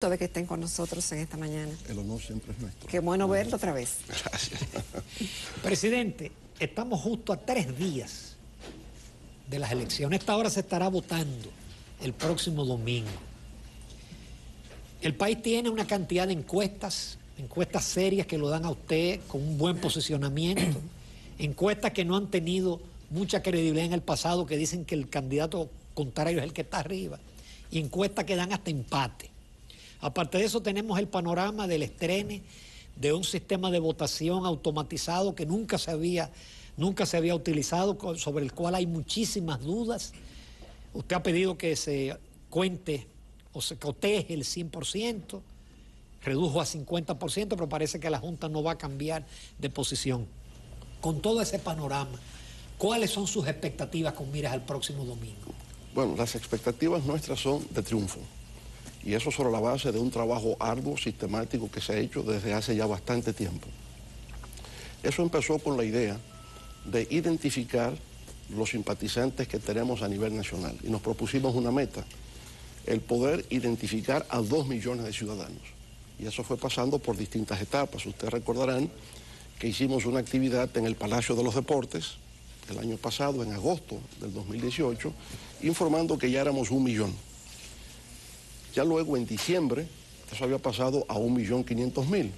De que estén con nosotros en esta mañana. El honor siempre es nuestro. Qué bueno verlo otra vez. Gracias. Presidente, estamos justo a 3 días de las elecciones. Esta hora se estará votando el próximo domingo. El país tiene una cantidad de encuestas serias que lo dan a usted con un buen posicionamiento, encuestas que no han tenido mucha credibilidad en el pasado, que dicen que el candidato contrario es el que está arriba, y encuestas que dan hasta empate. Aparte de eso, tenemos el panorama del estreno de un sistema de votación automatizado que nunca se había utilizado, sobre el cual hay muchísimas dudas. Usted ha pedido que se cuente o se coteje el 100%, redujo a 50%, pero parece que la Junta no va a cambiar de posición. Con todo ese panorama, ¿cuáles son sus expectativas con miras al próximo domingo? Bueno, las expectativas nuestras son de triunfo. Y eso sobre la base de un trabajo arduo, sistemático, que se ha hecho desde hace ya bastante tiempo. Eso empezó con la idea de identificar los simpatizantes que tenemos a nivel nacional. Y nos propusimos una meta, el poder identificar a 2 millones de ciudadanos. Y eso fue pasando por distintas etapas. Ustedes recordarán que hicimos una actividad en el Palacio de los Deportes el año pasado, en agosto del 2018, informando que ya éramos 1 millón. Ya luego, en diciembre, eso había pasado a 1.500.000.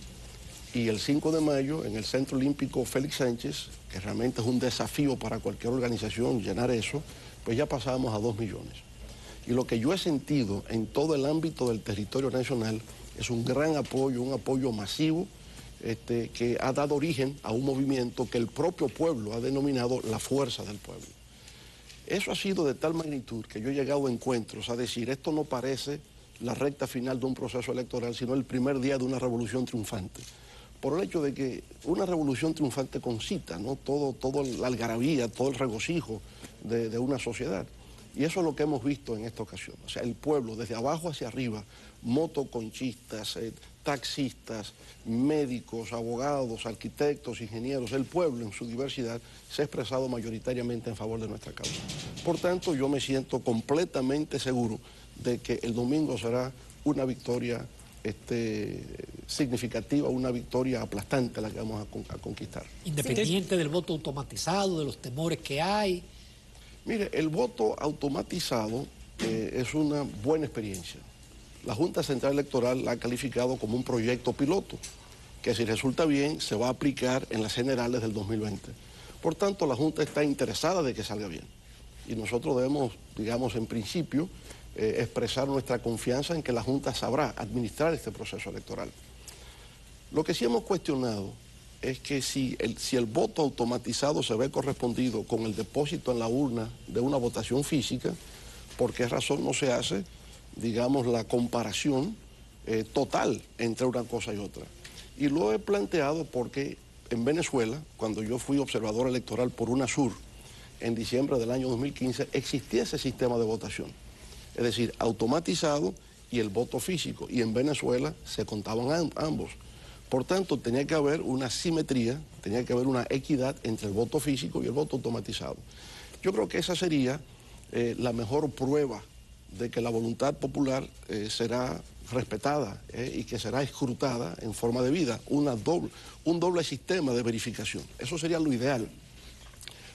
Y el 5 de mayo, en el Centro Olímpico Félix Sánchez, que realmente es un desafío para cualquier organización llenar eso, pues ya pasábamos a 2 millones. Y lo que yo he sentido en todo el ámbito del territorio nacional es un gran apoyo, un apoyo masivo, que ha dado origen a un movimiento que el propio pueblo ha denominado la fuerza del pueblo. Eso ha sido de tal magnitud que yo he llegado a encuentros a decir, esto no parece la recta final de un proceso electoral, sino el primer día de una revolución triunfante. Por el hecho de que una revolución triunfante concita, ¿no? Todo la algarabía, todo el regocijo de una sociedad. Y eso es lo que hemos visto en esta ocasión. O sea, el pueblo, desde abajo hacia arriba, motoconchistas, taxistas, médicos, abogados, arquitectos, ingenieros, el pueblo en su diversidad se ha expresado mayoritariamente en favor de nuestra causa. Por tanto, yo me siento completamente seguro de que el domingo será una victoria significativa, una victoria aplastante la que vamos a conquistar. Independiente del voto automatizado, de los temores que hay. Mire, el voto automatizado es una buena experiencia. La Junta Central Electoral la ha calificado como un proyecto piloto, que si resulta bien se va a aplicar en las generales del 2020. Por tanto, la Junta está interesada de que salga bien. Y nosotros debemos, digamos, en principio, expresar nuestra confianza en que la Junta sabrá administrar este proceso electoral. Lo que sí hemos cuestionado es que si el voto automatizado se ve correspondido con el depósito en la urna de una votación física, ¿por qué razón no se hace, digamos, la comparación total entre una cosa y otra? Y lo he planteado porque en Venezuela, cuando yo fui observador electoral por UNASUR, en diciembre del año 2015, existía ese sistema de votación. Es decir, automatizado y el voto físico. Y en Venezuela se contaban ambos. Por tanto, tenía que haber una simetría, tenía que haber una equidad entre el voto físico y el voto automatizado. Yo creo que esa sería la mejor prueba de que la voluntad popular será respetada y que será escrutada en forma de vida, un doble sistema de verificación. Eso sería lo ideal.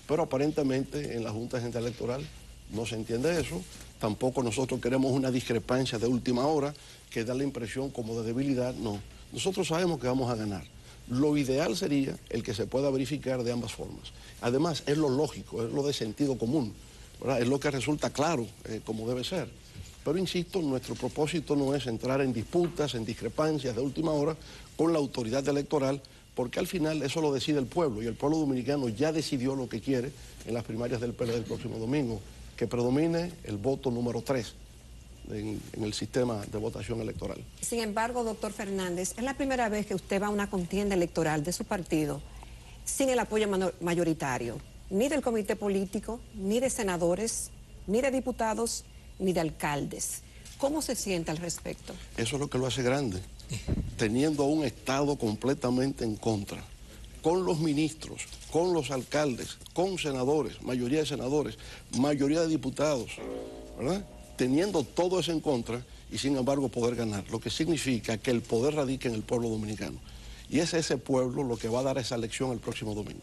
Pero aparentemente en la Junta Central Electoral no se entiende eso. Tampoco nosotros queremos una discrepancia de última hora que da la impresión como de debilidad. No, nosotros sabemos que vamos a ganar. Lo ideal sería el que se pueda verificar de ambas formas. Además, es lo lógico, es lo de sentido común, ¿verdad? Es lo que resulta claro como debe ser. Pero insisto, nuestro propósito no es entrar en disputas, en discrepancias de última hora con la autoridad electoral, porque al final eso lo decide el pueblo, y el pueblo dominicano ya decidió lo que quiere en las primarias del PLD del próximo domingo, que predomine el voto número 3 en el sistema de votación electoral. Sin embargo, doctor Fernández, es la primera vez que usted va a una contienda electoral de su partido sin el apoyo mayoritario, ni del comité político, ni de senadores, ni de diputados, ni de alcaldes. ¿Cómo se siente al respecto? Eso es lo que lo hace grande, teniendo a un Estado completamente en contra, con los ministros, con los alcaldes, con senadores, mayoría de diputados, ¿verdad? Teniendo todo eso en contra, y sin embargo poder ganar, lo que significa que el poder radica en el pueblo dominicano. Y es ese pueblo lo que va a dar esa elección el próximo domingo.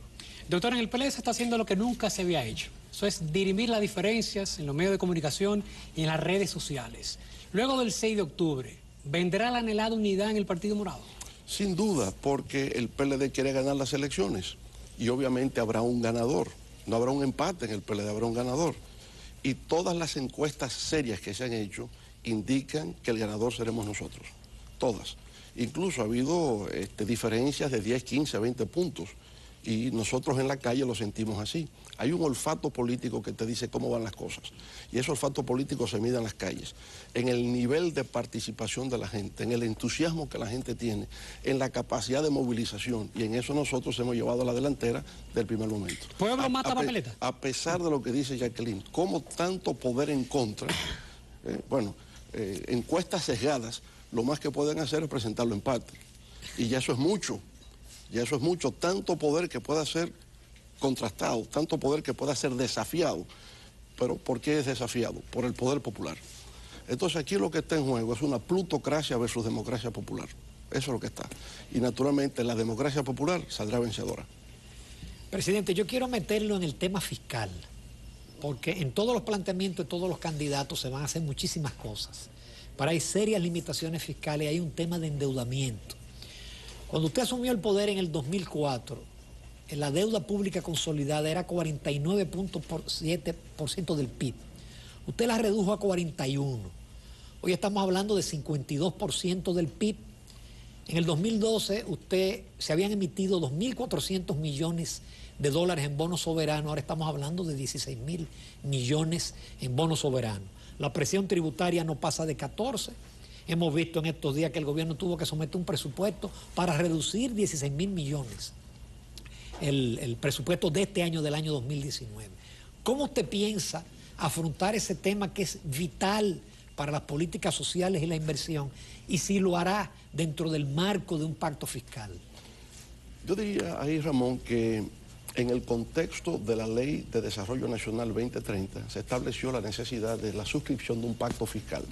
Doctor, en el PLD se está haciendo lo que nunca se había hecho. Eso es dirimir las diferencias en los medios de comunicación y en las redes sociales. Luego del 6 de octubre, ¿vendrá la anhelada unidad en el Partido Morado? Sin duda, porque el PLD quiere ganar las elecciones y obviamente habrá un ganador. No habrá un empate en el PLD, habrá un ganador. Y todas las encuestas serias que se han hecho indican que el ganador seremos nosotros. Todas. Incluso ha habido diferencias de 10, 15, 20 puntos. Y nosotros en la calle lo sentimos así. Hay un olfato político que te dice cómo van las cosas. Y ese olfato político se mide en las calles, en el nivel de participación de la gente, en el entusiasmo que la gente tiene, en la capacidad de movilización. Y en eso nosotros hemos llevado a la delantera del primer momento. ¿Pueblo mata papeleta? A pesar de lo que dice Jacqueline, ¿cómo tanto poder en contra? Encuestas sesgadas, lo más que pueden hacer es presentarlo empate. Y ya eso es mucho. Ya eso es mucho, tanto poder que pueda ser contrastado, tanto poder que pueda ser desafiado. Pero ¿por qué es desafiado? Por el poder popular. Entonces aquí lo que está en juego es una plutocracia versus democracia popular. Eso es lo que está. Y naturalmente la democracia popular saldrá vencedora. Presidente, yo quiero meterlo en el tema fiscal, porque en todos los planteamientos de todos los candidatos se van a hacer muchísimas cosas. Pero hay serias limitaciones fiscales, hay un tema de endeudamiento. Cuando usted asumió el poder en el 2004, la deuda pública consolidada era 49.7% del PIB. Usted la redujo a 41%. Hoy estamos hablando de 52% del PIB. En el 2012 se habían emitido 2.400 millones de dólares en bonos soberanos. Ahora estamos hablando de 16.000 millones en bonos soberanos. La presión tributaria no pasa de 14%. Hemos visto en estos días que el gobierno tuvo que someter un presupuesto para reducir 16.000 millones, el presupuesto de este año, del año 2019. ¿Cómo usted piensa afrontar ese tema que es vital para las políticas sociales y la inversión? Y si lo hará dentro del marco de un pacto fiscal. Yo diría ahí, Ramón, que en el contexto de la Ley de Desarrollo Nacional 2030 se estableció la necesidad de la suscripción de un pacto fiscal.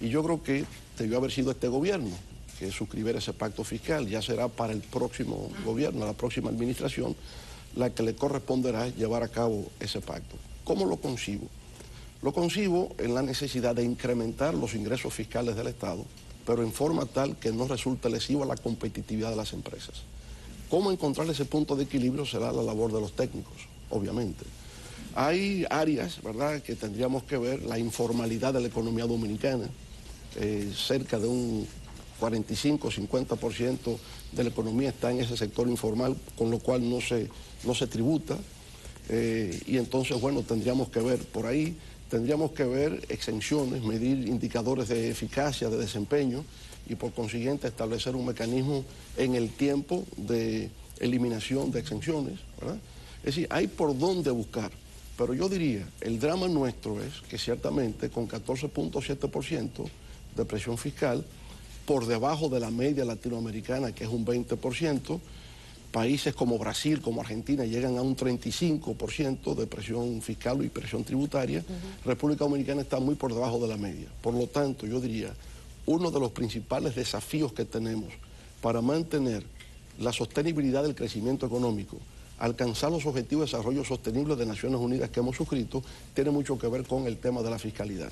Y yo creo que debió haber sido este gobierno que suscribiera ese pacto fiscal. Ya será para el próximo gobierno, la próxima administración, la que le corresponderá llevar a cabo ese pacto. ¿Cómo lo concibo? Lo concibo en la necesidad de incrementar los ingresos fiscales del Estado, pero en forma tal que no resulte lesivo a la competitividad de las empresas. ¿Cómo encontrar ese punto de equilibrio? Será la labor de los técnicos, obviamente. Hay áreas, ¿verdad?, que tendríamos que ver, la informalidad de la economía dominicana, cerca de un 45-50% de la economía está en ese sector informal, con lo cual no se tributa, y entonces, bueno, tendríamos que ver por ahí, tendríamos que ver exenciones, medir indicadores de eficacia, de desempeño, y por consiguiente establecer un mecanismo en el tiempo de eliminación de exenciones, ¿verdad? Es decir, hay por dónde buscar, pero yo diría, el drama nuestro es que ciertamente con 14.7% de presión fiscal, por debajo de la media latinoamericana, que es un 20%, países como Brasil, como Argentina, llegan a un 35% de presión fiscal y presión tributaria. República Dominicana está muy por debajo de la media. Por lo tanto, yo diría, uno de los principales desafíos que tenemos para mantener la sostenibilidad del crecimiento económico, alcanzar los objetivos de desarrollo sostenible de Naciones Unidas que hemos suscrito, tiene mucho que ver con el tema de la fiscalidad.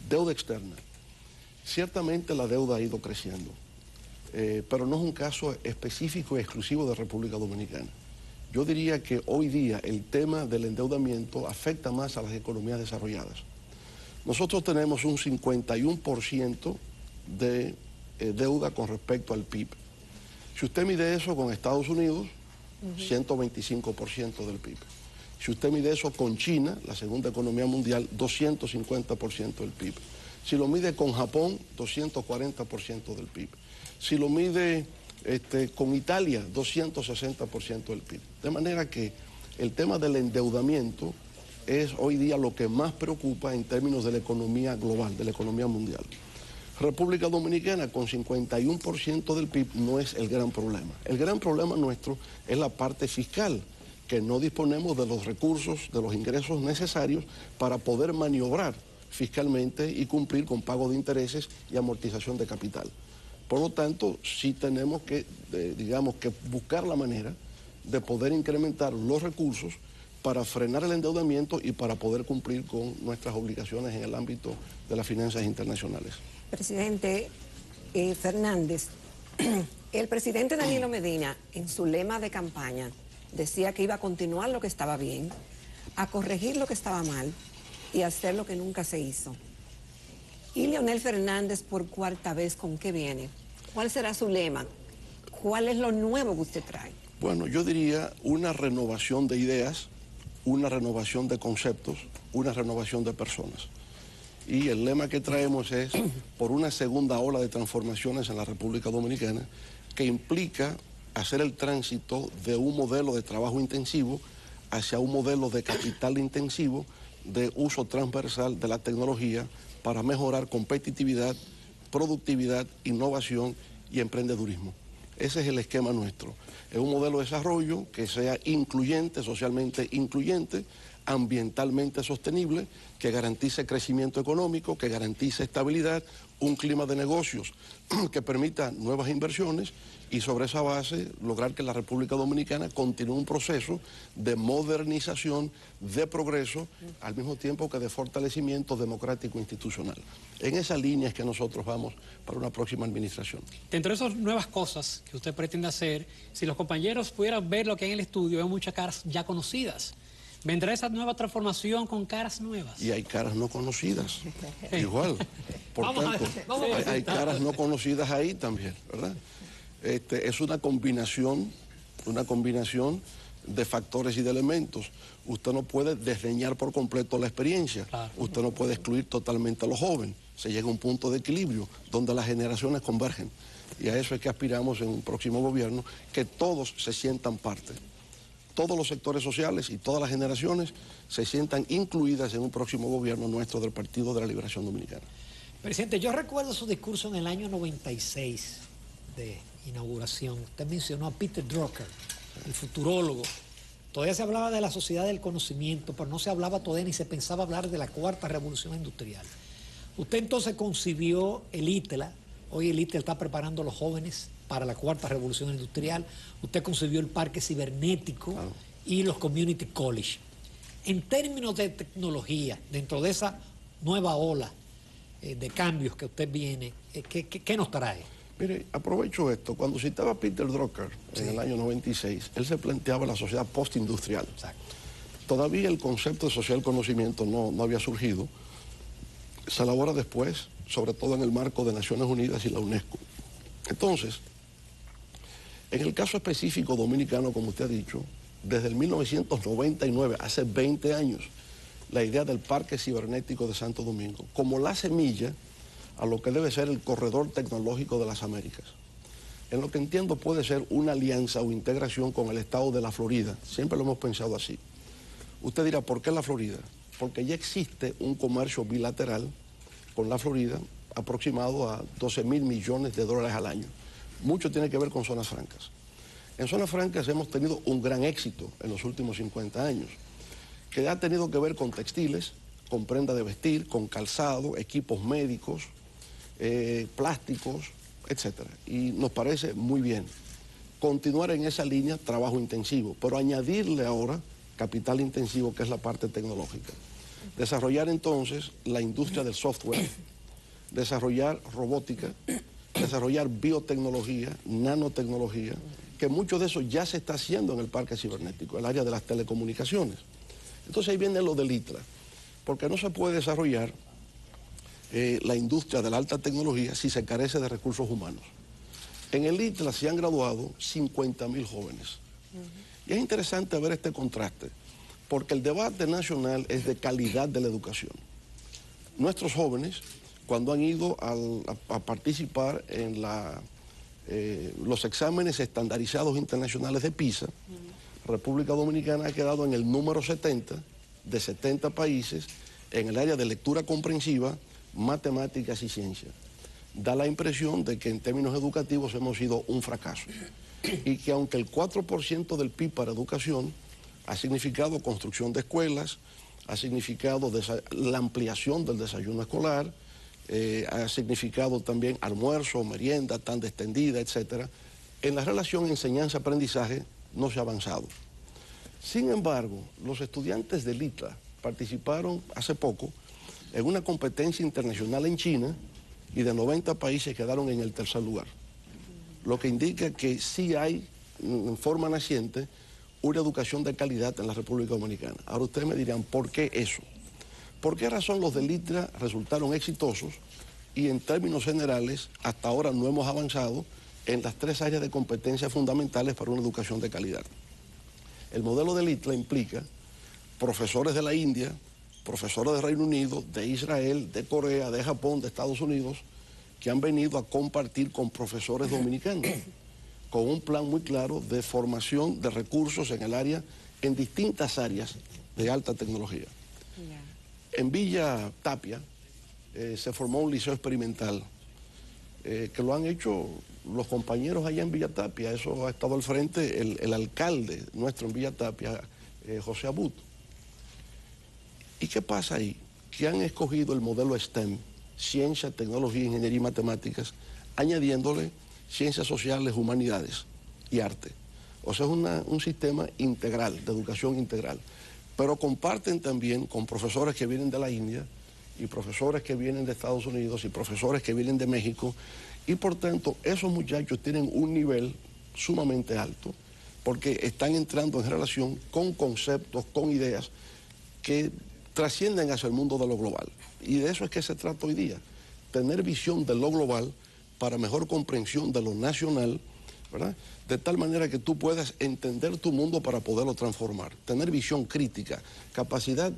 Deuda externa. Ciertamente la deuda ha ido creciendo, pero no es un caso específico y exclusivo de República Dominicana. Yo diría que hoy día el tema del endeudamiento afecta más a las economías desarrolladas. Nosotros tenemos un 51% de deuda con respecto al PIB. Si usted mide eso con Estados Unidos, 125% del PIB. Si usted mide eso con China, la segunda economía mundial, 250% del PIB. Si lo mide con Japón, 240% del PIB. Si lo mide con Italia, 260% del PIB. De manera que el tema del endeudamiento es hoy día lo que más preocupa en términos de la economía global, de la economía mundial. República Dominicana con 51% del PIB no es el gran problema. El gran problema nuestro es la parte fiscal, que no disponemos de los recursos, de los ingresos necesarios para poder maniobrar fiscalmente y cumplir con pago de intereses y amortización de capital. Por lo tanto, sí tenemos que, digamos, que buscar la manera de poder incrementar los recursos para frenar el endeudamiento y para poder cumplir con nuestras obligaciones en el ámbito de las finanzas internacionales. Presidente Fernández, el presidente Danilo Medina, en su lema de campaña, decía que iba a continuar lo que estaba bien, a corregir lo que estaba mal y a hacer lo que nunca se hizo. Y Leonel Fernández, por cuarta vez, ¿con qué viene? ¿Cuál será su lema? ¿Cuál es lo nuevo que usted trae? Bueno, yo diría una renovación de ideas, una renovación de conceptos, una renovación de personas. Y el lema que traemos es por una segunda ola de transformaciones en la República Dominicana que implica hacer el tránsito de un modelo de trabajo intensivo hacia un modelo de capital intensivo de uso transversal de la tecnología para mejorar competitividad, productividad, innovación y emprendedurismo. Ese es el esquema nuestro. Es un modelo de desarrollo que sea incluyente, socialmente incluyente, ambientalmente sostenible, que garantice crecimiento económico, que garantice estabilidad, un clima de negocios que permita nuevas inversiones y sobre esa base lograr que la República Dominicana continúe un proceso de modernización, de progreso, al mismo tiempo que de fortalecimiento democrático institucional. En esa línea es que nosotros vamos para una próxima administración. Dentro de esas nuevas cosas que usted pretende hacer, si los compañeros pudieran ver lo que hay en el estudio, hay muchas caras ya conocidas. ¿Vendrá esa nueva transformación con caras nuevas? Y hay caras no conocidas, igual. Por tanto, hay caras no conocidas ahí también, ¿verdad? Es una combinación de factores y de elementos. Usted no puede desdeñar por completo la experiencia. Claro. Usted no puede excluir totalmente a los jóvenes. Se llega a un punto de equilibrio donde las generaciones convergen. Y a eso es que aspiramos en un próximo gobierno, que todos se sientan parte. Todos los sectores sociales y todas las generaciones se sientan incluidas en un próximo gobierno nuestro del Partido de la Liberación Dominicana. Presidente, yo recuerdo su discurso en el año 96 de inauguración. Usted mencionó a Peter Drucker, el futurólogo. Todavía se hablaba de la sociedad del conocimiento, pero no se hablaba todavía ni se pensaba hablar de la cuarta revolución industrial. Usted entonces concibió el ITLA. Hoy el ITLA está preparando a los jóvenes para la cuarta revolución industrial. Usted concibió el parque cibernético y los community college. En términos de tecnología, dentro de esa nueva ola de cambios que usted viene, ¿qué nos trae? Mire, aprovecho esto. Cuando citaba Peter Drucker en el año 96, él se planteaba la sociedad postindustrial. Exacto. Todavía el concepto de social conocimiento no había surgido. Se elabora después, sobre todo en el marco de Naciones Unidas y la UNESCO. Entonces, en el caso específico dominicano, como usted ha dicho, desde el 1999, hace 20 años, la idea del Parque Cibernético de Santo Domingo, como la semilla a lo que debe ser el corredor tecnológico de las Américas. En lo que entiendo puede ser una alianza o integración con el estado de la Florida. Siempre lo hemos pensado así. Usted dirá, ¿por qué la Florida? Porque ya existe un comercio bilateral con la Florida aproximado a 12.000 millones de dólares al año. Mucho tiene que ver con zonas francas. En zonas francas hemos tenido un gran éxito en los últimos 50 años, que ha tenido que ver con textiles, con prenda de vestir, con calzado, equipos médicos, plásticos, etc. Y nos parece muy bien continuar en esa línea, trabajo intensivo, pero añadirle ahora capital intensivo, que es la parte tecnológica. Desarrollar entonces la industria del software, desarrollar robótica, desarrollar biotecnología, nanotecnología, que mucho de eso ya se está haciendo en el parque cibernético, el área de las telecomunicaciones. Entonces ahí viene lo del ITLA, porque no se puede desarrollar la industria de la alta tecnología si se carece de recursos humanos. En el ITLA se han graduado 50.000 jóvenes. Y es interesante ver este contraste, porque el debate nacional es de calidad de la educación. Nuestros jóvenes, cuando han ido a participar en los exámenes estandarizados internacionales de PISA, República Dominicana ha quedado en el número 70 de 70 países en el área de lectura comprensiva, matemáticas y ciencia. Da la impresión de que en términos educativos hemos sido un fracaso y que aunque el 4% del PIB para educación ha significado construcción de escuelas, ha significado la ampliación del desayuno escolar, ha significado también almuerzo, merienda, tanda extendida, etc. En la relación enseñanza-aprendizaje no se ha avanzado. Sin embargo, los estudiantes del ITLA participaron hace poco en una competencia internacional en China y de 90 países quedaron en el tercer lugar. Lo que indica que sí hay, en forma naciente, una educación de calidad en la República Dominicana. Ahora ustedes me dirán, ¿por qué eso? ¿Por qué razón los del ITLA resultaron exitosos y en términos generales hasta ahora no hemos avanzado en las 3 áreas de competencia fundamentales para una educación de calidad? El modelo del ITLA implica profesores de la India, profesores de Reino Unido, de Israel, de Corea, de Japón, de Estados Unidos, que han venido a compartir con profesores dominicanos, con un plan muy claro de formación de recursos en el área, en distintas áreas de alta tecnología. En Villa Tapia se formó un liceo experimental, que lo han hecho los compañeros allá en Villa Tapia. Eso ha estado al frente el alcalde nuestro en Villa Tapia, José Abut. ¿Y qué pasa ahí? Que han escogido el modelo STEM, ciencia, tecnología, ingeniería y matemáticas, añadiéndole ciencias sociales, humanidades y arte. O sea, es un sistema integral, de educación integral. Pero comparten también con profesores que vienen de la India y profesores que vienen de Estados Unidos y profesores que vienen de México. Y por tanto, esos muchachos tienen un nivel sumamente alto porque están entrando en relación con conceptos, con ideas que trascienden hacia el mundo de lo global. Y de eso es que se trata hoy día, tener visión de lo global para mejor comprensión de lo nacional, ¿verdad? De tal manera que tú puedas entender tu mundo para poderlo transformar, tener visión crítica, capacidad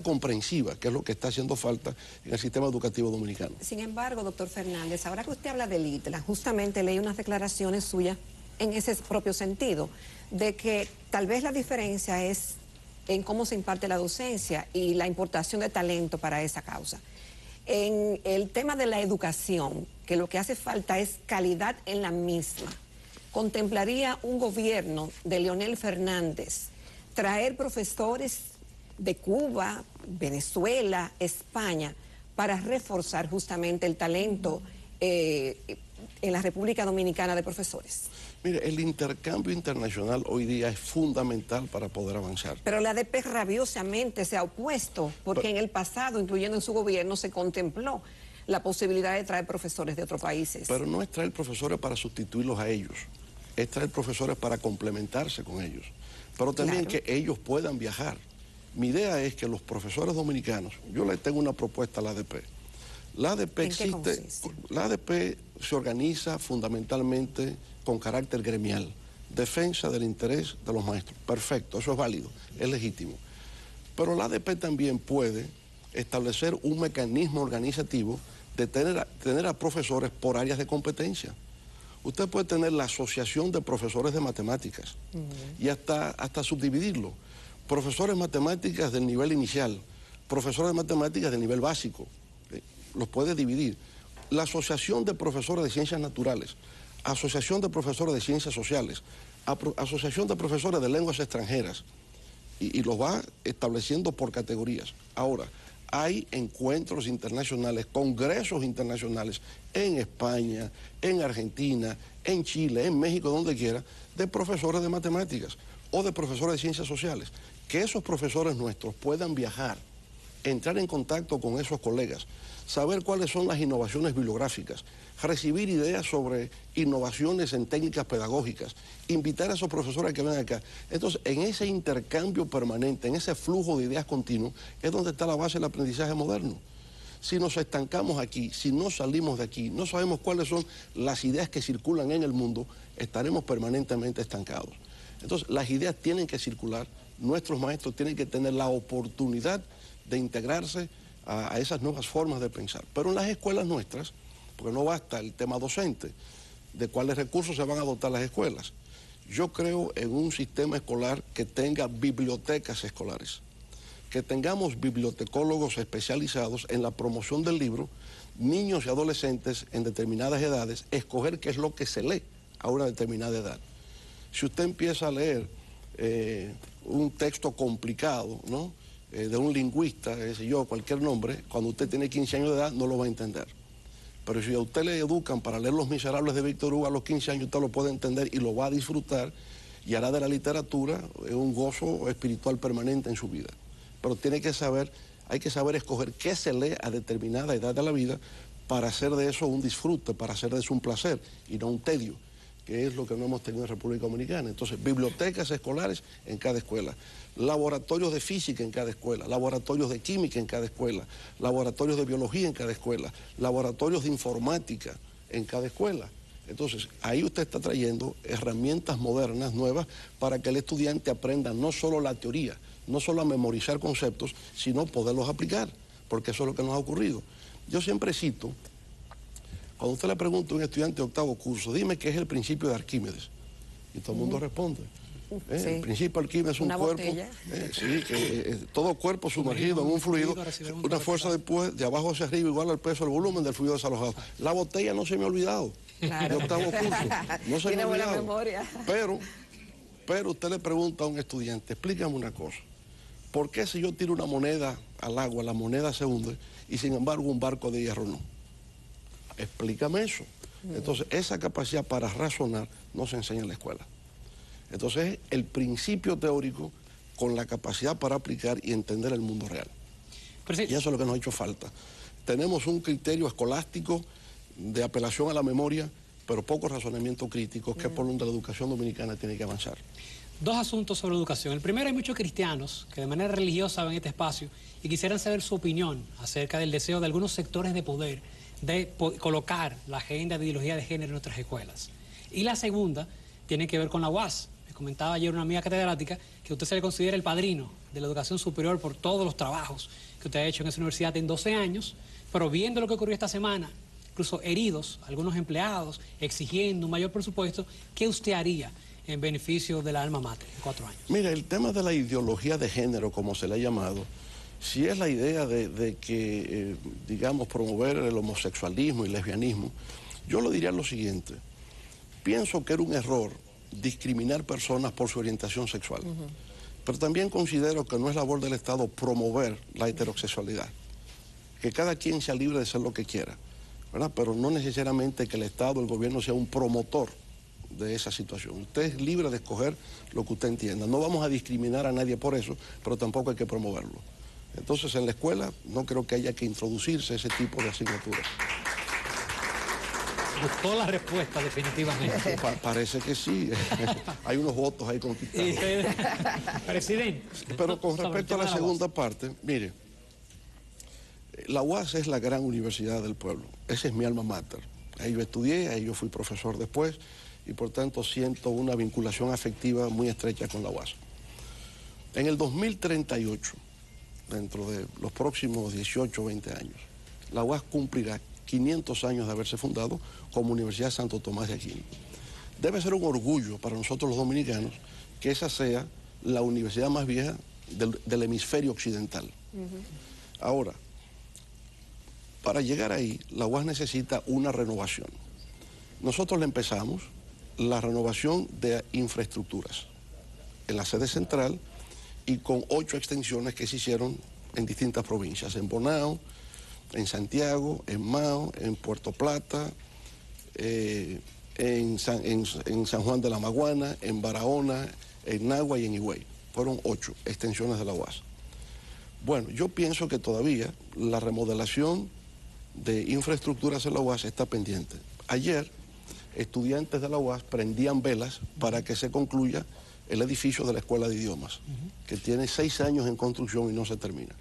comprensiva, que es lo que está haciendo falta en el sistema educativo dominicano. Sin embargo, doctor Fernández, ahora que usted habla del ITLA, justamente leí unas declaraciones suyas en ese propio sentido, de que tal vez la diferencia es en cómo se imparte la docencia y la importación de talento para esa causa. En el tema de la educación, que lo que hace falta es calidad en la misma, ¿contemplaría un gobierno de Leonel Fernández traer profesores de Cuba, Venezuela, España, para reforzar justamente el talento en la República Dominicana de profesores? Mire, el intercambio internacional hoy día es fundamental para poder avanzar. Pero la ADP rabiosamente se ha opuesto, porque en el pasado, incluyendo en su gobierno, se contempló la posibilidad de traer profesores de otros países. Pero no es traer profesores para sustituirlos a ellos, es traer profesores para complementarse con ellos, pero también que ellos puedan viajar. Mi idea es que los profesores dominicanos, yo le tengo una propuesta a la ADP. La ADP existe, la ADP se organiza fundamentalmente con carácter gremial, defensa del interés de los maestros. Perfecto, eso es válido, es legítimo. Pero la ADP también puede establecer un mecanismo organizativo de tener a profesores por áreas de competencia. Usted puede tener la asociación de profesores de matemáticas y hasta subdividirlo. Profesores de matemáticas del nivel inicial, profesores de matemáticas del nivel básico, los puede dividir. La asociación de profesores de ciencias naturales, asociación de profesores de ciencias sociales, asociación de profesores de lenguas extranjeras, y los va estableciendo por categorías. Ahora, hay encuentros internacionales, congresos internacionales en España, en Argentina, en Chile, en México, donde quiera, de profesores de matemáticas o de profesores de ciencias sociales. Que esos profesores nuestros puedan viajar, entrar en contacto con esos colegas, saber cuáles son las innovaciones bibliográficas, recibir ideas sobre innovaciones en técnicas pedagógicas, invitar a esos profesores a que vengan acá. Entonces, en ese intercambio permanente, en ese flujo de ideas continuo, es donde está la base del aprendizaje moderno. Si nos estancamos aquí, si no salimos de aquí, no sabemos cuáles son las ideas que circulan en el mundo, estaremos permanentemente estancados. Entonces, las ideas tienen que circular, nuestros maestros tienen que tener la oportunidad de integrarse a esas nuevas formas de pensar. Pero en las escuelas nuestras, porque no basta el tema docente, de cuáles recursos se van a dotar las escuelas. Yo creo en un sistema escolar que tenga bibliotecas escolares, que tengamos bibliotecólogos especializados en la promoción del libro, niños y adolescentes en determinadas edades, escoger qué es lo que se lee a una determinada edad. Si usted empieza a leer un texto complicado, ¿no?, de un lingüista, cualquier nombre, cuando usted tiene 15 años de edad no lo va a entender. Pero si a usted le educan para leer Los Miserables de Víctor Hugo a los 15 años, usted lo puede entender y lo va a disfrutar y hará de la literatura un gozo espiritual permanente en su vida. Pero hay que saber escoger qué se lee a determinada edad de la vida para hacer de eso un disfrute, para hacer de eso un placer y no un tedio, que es lo que no hemos tenido en República Dominicana. Entonces, bibliotecas escolares en cada escuela, laboratorios de física en cada escuela, laboratorios de química en cada escuela, laboratorios de biología en cada escuela, laboratorios de informática en cada escuela. Entonces, ahí usted está trayendo herramientas modernas, nuevas, para que el estudiante aprenda no solo la teoría, no solo a memorizar conceptos, sino poderlos aplicar, porque eso es lo que nos ha ocurrido. Yo siempre cito, cuando usted le pregunta a un estudiante de octavo curso, dime qué es el principio de Arquímedes, y todo el mundo responde. Sí. El principio de Arquímedes es un cuerpo, todo cuerpo sumergido en un fluido, una fuerza después de abajo hacia arriba igual al peso del volumen del fluido desalojado. La botella no se me ha olvidado, de octavo curso, no se me ha olvidado. Memoria. Pero usted le pregunta a un estudiante, explícame una cosa, ¿por qué si yo tiro una moneda al agua, la moneda se hunde y sin embargo un barco de hierro no? Explícame eso. Entonces, esa capacidad para razonar no se enseña en la escuela. Entonces, el principio teórico con la capacidad para aplicar y entender el mundo real. Y eso es lo que nos ha hecho falta. Tenemos un criterio escolástico de apelación a la memoria, pero poco razonamiento crítico, que es por donde la educación dominicana tiene que avanzar. Dos asuntos sobre educación. El primero, hay muchos cristianos que de manera religiosa ven este espacio y quisieran saber su opinión acerca del deseo de algunos sectores de poder de colocar la agenda de ideología de género en nuestras escuelas. Y la segunda tiene que ver con la UAS. Me comentaba ayer una amiga catedrática que usted se le considera el padrino de la educación superior por todos los trabajos que usted ha hecho en esa universidad en 12 años, pero viendo lo que ocurrió esta semana, incluso heridos algunos empleados, exigiendo un mayor presupuesto, ¿qué usted haría en beneficio de la alma mater en 4 años? Mira, el tema de la ideología de género, como se le ha llamado, si es la idea de que, digamos, promover el homosexualismo y lesbianismo, yo lo diría lo siguiente. Pienso que era un error discriminar personas por su orientación sexual, pero también considero que no es labor del Estado promover la heterosexualidad, que cada quien sea libre de ser lo que quiera, ¿verdad? Pero no necesariamente que el Estado, el gobierno sea un promotor de esa situación. Usted es libre de escoger lo que usted entienda. No vamos a discriminar a nadie por eso, pero tampoco hay que promoverlo. Entonces, en la escuela no creo que haya que introducirse ese tipo de asignaturas. Gustó la respuesta, definitivamente. Parece que sí. Hay unos votos ahí conquistados. Presidente. Pero con respecto a la segunda parte, mire, la UAS es la gran universidad del pueblo. Ese es mi alma mater. Ahí yo estudié, ahí yo fui profesor después, y por tanto siento una vinculación afectiva muy estrecha con la UAS. En el 2038, dentro de los próximos 18 o 20 años, la UAS cumplirá 500 años de haberse fundado como Universidad Santo Tomás de Aquino. Debe ser un orgullo para nosotros los dominicanos que esa sea la universidad más vieja del hemisferio occidental. Ahora, para llegar ahí, la UAS necesita una renovación. Nosotros le empezamos la renovación de infraestructuras en la sede central y con 8 extensiones que se hicieron en distintas provincias, en Bonao, en Santiago, en Mao, en Puerto Plata, en San Juan de la Maguana, en Barahona, en Nagua y en Higüey. Fueron 8 extensiones de la UAS. Bueno, yo pienso que todavía la remodelación de infraestructuras en la UAS está pendiente. Ayer, estudiantes de la UAS prendían velas para que se concluya el edificio de la Escuela de Idiomas, que tiene 6 años en construcción y no se termina.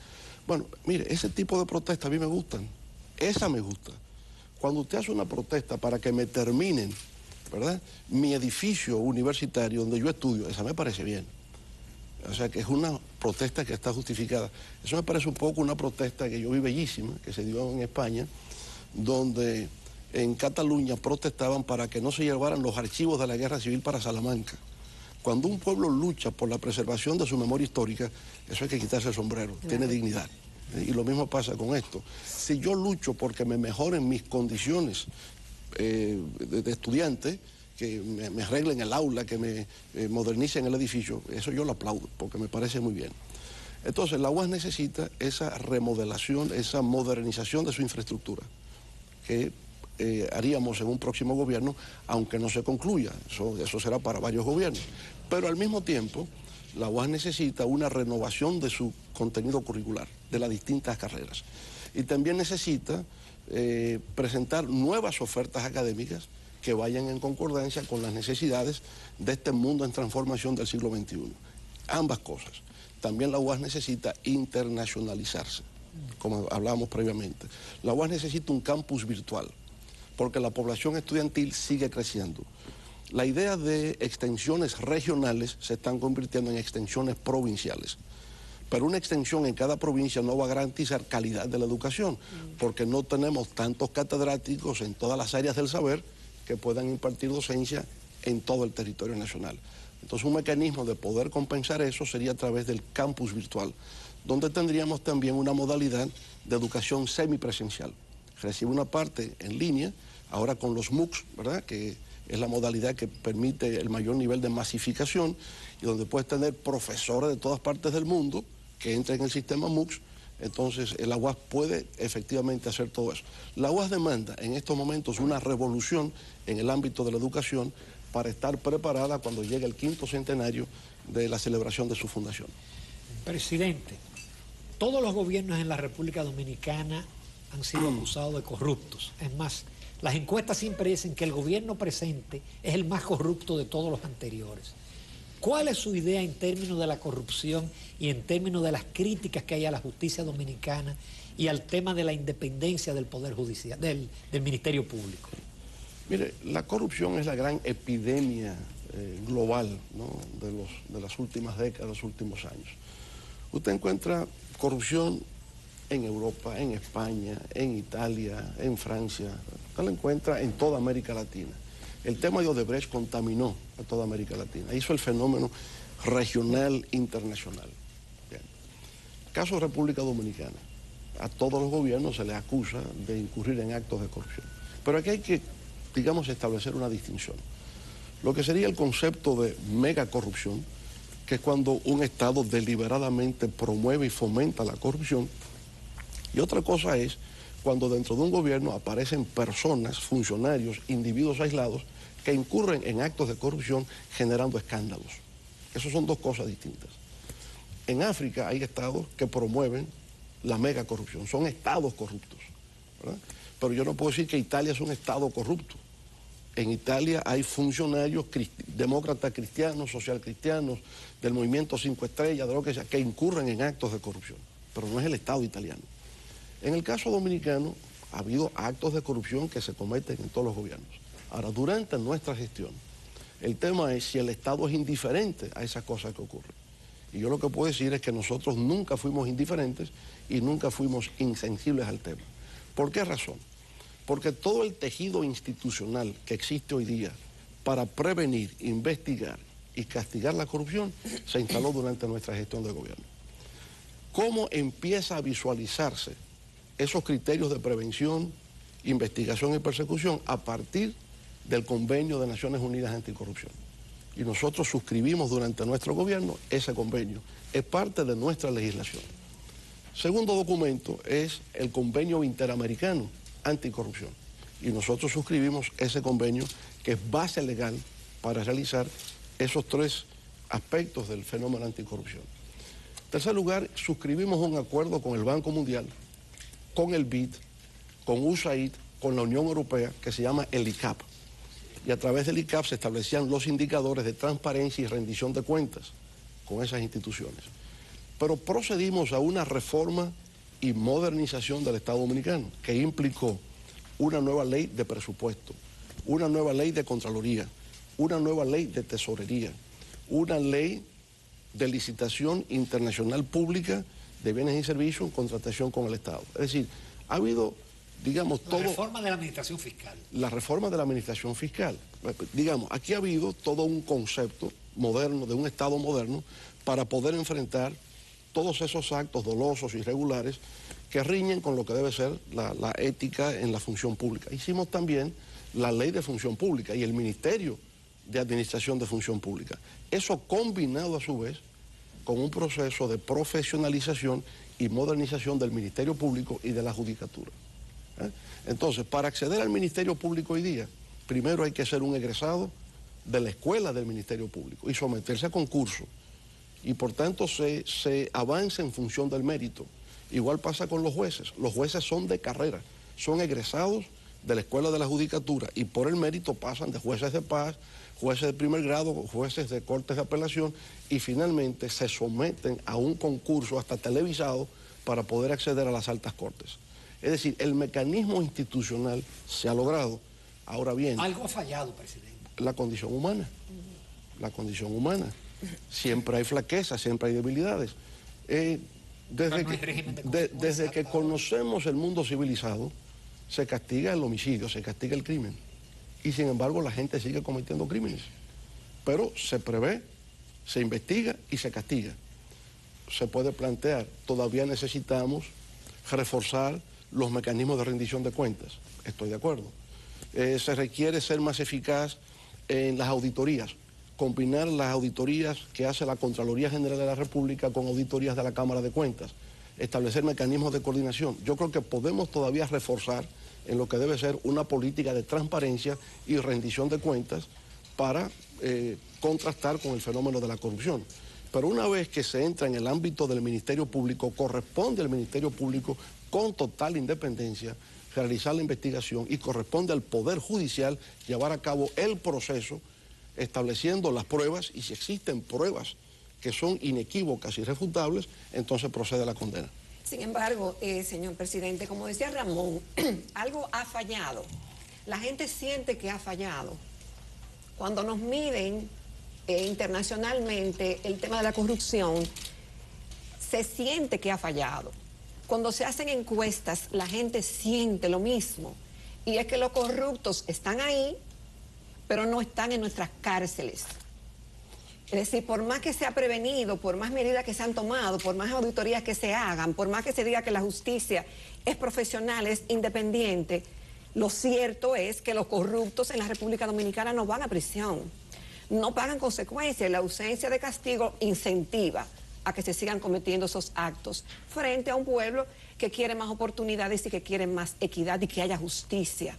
Bueno, mire, ese tipo de protestas a mí me gustan. Esa me gusta. Cuando usted hace una protesta para que me terminen, ¿verdad?, mi edificio universitario donde yo estudio, esa me parece bien. O sea, que es una protesta que está justificada. Eso me parece un poco una protesta que yo vi bellísima, que se dio en España, donde en Cataluña protestaban para que no se llevaran los archivos de la Guerra Civil para Salamanca. Cuando un pueblo lucha por la preservación de su memoria histórica, eso hay que quitarse el sombrero, tiene dignidad. Y lo mismo pasa con esto. Si yo lucho porque me mejoren mis condiciones de estudiante, que me arreglen el aula, que me modernicen el edificio, eso yo lo aplaudo, porque me parece muy bien. Entonces, la UAS necesita esa remodelación, esa modernización de su infraestructura, que haríamos en un próximo gobierno, aunque no se concluya. Eso será para varios gobiernos. Pero al mismo tiempo, la UAS necesita una renovación de su contenido curricular, de las distintas carreras. Y también necesita presentar nuevas ofertas académicas que vayan en concordancia con las necesidades de este mundo en transformación del siglo XXI. Ambas cosas. También la UAS necesita internacionalizarse, como hablábamos previamente. La UAS necesita un campus virtual, porque la población estudiantil sigue creciendo. La idea de extensiones regionales se están convirtiendo en extensiones provinciales. Pero una extensión en cada provincia no va a garantizar calidad de la educación, porque no tenemos tantos catedráticos en todas las áreas del saber que puedan impartir docencia en todo el territorio nacional. Entonces, un mecanismo de poder compensar eso sería a través del campus virtual, donde tendríamos también una modalidad de educación semipresencial. Recibe una parte en línea, ahora con los MOOCs, ¿verdad?, que es la modalidad que permite el mayor nivel de masificación y donde puedes tener profesores de todas partes del mundo que entren en el sistema MOOCs. Entonces, la UAS puede efectivamente hacer todo eso. La UAS demanda en estos momentos una revolución en el ámbito de la educación para estar preparada cuando llegue el 5º centenario de la celebración de su fundación. Presidente, todos los gobiernos en la República Dominicana han sido acusados de corruptos. Es más, las encuestas siempre dicen que el gobierno presente es el más corrupto de todos los anteriores. ¿Cuál es su idea en términos de la corrupción y en términos de las críticas que hay a la justicia dominicana y al tema de la independencia del Poder Judicial, del Ministerio Público? Mire, la corrupción es la gran epidemia global, ¿no?, de las últimas décadas, los últimos años. Usted encuentra corrupción en Europa, en España, en Italia, en Francia. Usted la encuentra en toda América Latina. El tema de Odebrecht contaminó a toda América Latina. Hizo el fenómeno regional internacional. Bien. Caso de República Dominicana. A todos los gobiernos se les acusa de incurrir en actos de corrupción. Pero aquí hay que, digamos, establecer una distinción. Lo que sería el concepto de megacorrupción, que es cuando un Estado deliberadamente promueve y fomenta la corrupción. Y otra cosa es cuando dentro de un gobierno aparecen personas, funcionarios, individuos aislados que incurren en actos de corrupción generando escándalos. Esas son dos cosas distintas. En África hay estados que promueven la megacorrupción, son estados corruptos, ¿verdad? Pero yo no puedo decir que Italia es un estado corrupto. En Italia hay funcionarios demócratas cristianos, social cristianos, del movimiento 5 estrellas, de lo que sea, que incurren en actos de corrupción, pero no es el Estado italiano. En el caso dominicano ha habido actos de corrupción que se cometen en todos los gobiernos. Ahora, durante nuestra gestión, el tema es si el Estado es indiferente a esas cosas que ocurren. Y yo lo que puedo decir es que nosotros nunca fuimos indiferentes y nunca fuimos insensibles al tema. ¿Por qué razón? Porque todo el tejido institucional que existe hoy día para prevenir, investigar y castigar la corrupción se instaló durante nuestra gestión de gobierno. ¿Cómo empieza a visualizarse esos criterios de prevención, investigación y persecución? A partir del Convenio de Naciones Unidas Anticorrupción. Y nosotros suscribimos durante nuestro gobierno ese convenio. Es parte de nuestra legislación. Segundo documento es el Convenio Interamericano Anticorrupción. Y nosotros suscribimos ese convenio que es base legal para realizar esos tres aspectos del fenómeno anticorrupción. En tercer lugar, suscribimos un acuerdo con el Banco Mundial, con el BID, con USAID, con la Unión Europea, que se llama el ICAP. Y a través del ICAP se establecían los indicadores de transparencia y rendición de cuentas con esas instituciones. Pero procedimos a una reforma y modernización del Estado Dominicano, que implicó una nueva ley de presupuesto, una nueva ley de Contraloría, una nueva ley de Tesorería, una ley de licitación internacional pública de bienes y servicios en contratación con el Estado. Es decir, ha habido, digamos, todo... La reforma de la administración fiscal. La reforma de la administración fiscal. Digamos, aquí ha habido todo un concepto moderno, de un Estado moderno, para poder enfrentar todos esos actos dolosos, irregulares, que riñen con lo que debe ser la ética en la función pública. Hicimos también la ley de función pública y el Ministerio de Administración de Función Pública. Eso combinado a su vez con un proceso de profesionalización y modernización del Ministerio Público y de la Judicatura. Entonces, para acceder al Ministerio Público hoy día, primero hay que ser un egresado de la escuela del Ministerio Público y someterse a concurso. Y por tanto se avanza en función del mérito. Igual pasa con los jueces. Los jueces son de carrera, son egresados de la escuela de la Judicatura y por el mérito pasan de jueces de paz, jueces de primer grado, jueces de cortes de apelación y finalmente se someten a un concurso hasta televisado para poder acceder a las altas cortes. Es decir, el mecanismo institucional se ha logrado. Ahora bien... Algo ha fallado, presidente. La condición humana. La condición humana. Siempre hay flaquezas, siempre hay debilidades. Desde que conocemos el mundo civilizado, se castiga el homicidio, se castiga el crimen. Y sin embargo la gente sigue cometiendo crímenes. Pero se prevé, se investiga y se castiga. Se puede plantear, todavía necesitamos reforzar los mecanismos de rendición de cuentas. Estoy de acuerdo. Se requiere ser más eficaz en las auditorías, combinar las auditorías que hace la Contraloría General de la República con auditorías de la Cámara de Cuentas, establecer mecanismos de coordinación. Yo creo que podemos todavía reforzar en lo que debe ser una política de transparencia y rendición de cuentas para contrastar con el fenómeno de la corrupción. Pero una vez que se entra en el ámbito del Ministerio Público, corresponde al Ministerio Público con total independencia realizar la investigación y corresponde al Poder Judicial llevar a cabo el proceso estableciendo las pruebas y si existen pruebas que son inequívocas y irrefutables, entonces procede la condena. Sin embargo, señor presidente, como decía Ramón, algo ha fallado. La gente siente que ha fallado. Cuando nos miden internacionalmente el tema de la corrupción, se siente que ha fallado. Cuando se hacen encuestas, la gente siente lo mismo. Y es que los corruptos están ahí, pero no están en nuestras cárceles. Es decir, por más que se ha prevenido, por más medidas que se han tomado, por más auditorías que se hagan, por más que se diga que la justicia es profesional, es independiente, lo cierto es que los corruptos en la República Dominicana no van a prisión, no pagan consecuencias. La ausencia de castigo incentiva a que se sigan cometiendo esos actos frente a un pueblo que quiere más oportunidades y que quiere más equidad y que haya justicia.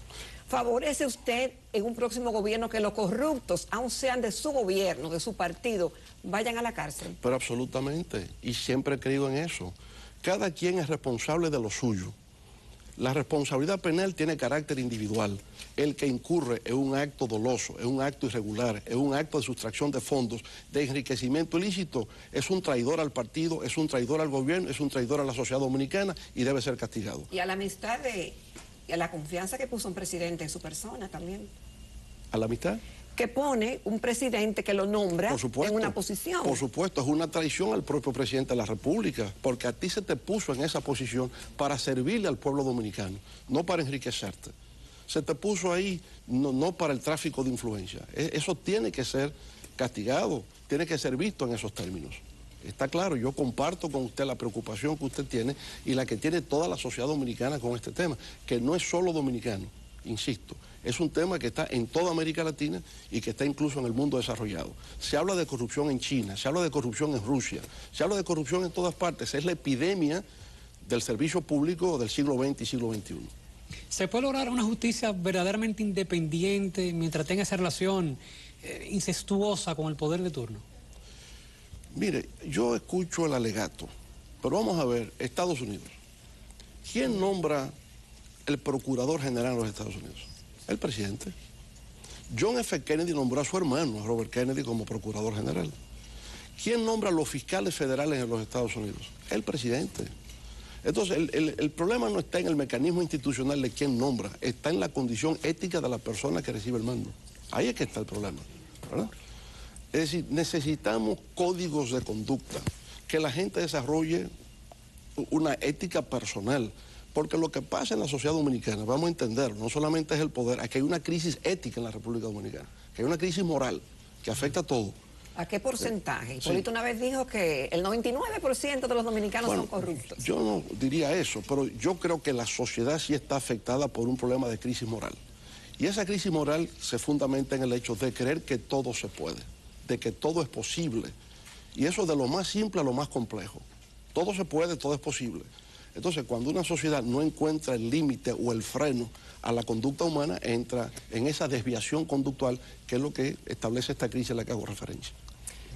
¿Favorece usted en un próximo gobierno que los corruptos, aun sean de su gobierno, de su partido, vayan a la cárcel? Pero absolutamente, y siempre he creído en eso. Cada quien es responsable de lo suyo. La responsabilidad penal tiene carácter individual. El que incurre en un acto doloso, en un acto irregular, en un acto de sustracción de fondos, de enriquecimiento ilícito, es un traidor al partido, es un traidor al gobierno, es un traidor a la sociedad dominicana y debe ser castigado. Y a la amistad y a la confianza que puso un presidente en su persona también. ¿A la amistad? Que pone un presidente que lo nombra en una posición. Por supuesto, es una traición al propio presidente de la República, porque a ti se te puso en esa posición para servirle al pueblo dominicano, no para enriquecerte. Se te puso ahí no para el tráfico de influencia. Eso tiene que ser castigado, tiene que ser visto en esos términos. Está claro, yo comparto con usted la preocupación que usted tiene y la que tiene toda la sociedad dominicana con este tema, que no es solo dominicano, insisto. Es un tema que está en toda América Latina y que está incluso en el mundo desarrollado. Se habla de corrupción en China, se habla de corrupción en Rusia, se habla de corrupción en todas partes. Es la epidemia del servicio público del siglo XX y siglo XXI. ¿Se puede lograr una justicia verdaderamente independiente mientras tenga esa relación incestuosa con el poder de turno? Mire, yo escucho el alegato, pero vamos a ver, Estados Unidos. ¿Quién nombra el procurador general de los Estados Unidos? El presidente. John F. Kennedy nombró a su hermano, a Robert Kennedy, como procurador general. ¿Quién nombra a los fiscales federales en los Estados Unidos? El presidente. Entonces, el problema no está en el mecanismo institucional de quién nombra, está en la condición ética de la persona que recibe el mando. Ahí es que está el problema, ¿verdad? Es decir, necesitamos códigos de conducta, que la gente desarrolle una ética personal, porque lo que pasa en la sociedad dominicana, vamos a entenderlo, no solamente es el poder, aquí hay una crisis ética en la República Dominicana, que hay una crisis moral que afecta a todo. ¿A qué porcentaje? Hipólito una vez dijo que el 99% de los dominicanos son corruptos. Yo no diría eso, pero yo creo que la sociedad sí está afectada por un problema de crisis moral. Y esa crisis moral se fundamenta en el hecho de creer que todo se puede, de que todo es posible. Y eso de lo más simple a lo más complejo. Todo se puede, todo es posible. Entonces, cuando una sociedad no encuentra el límite o el freno a la conducta humana, entra en esa desviación conductual, que es lo que establece esta crisis a la que hago referencia.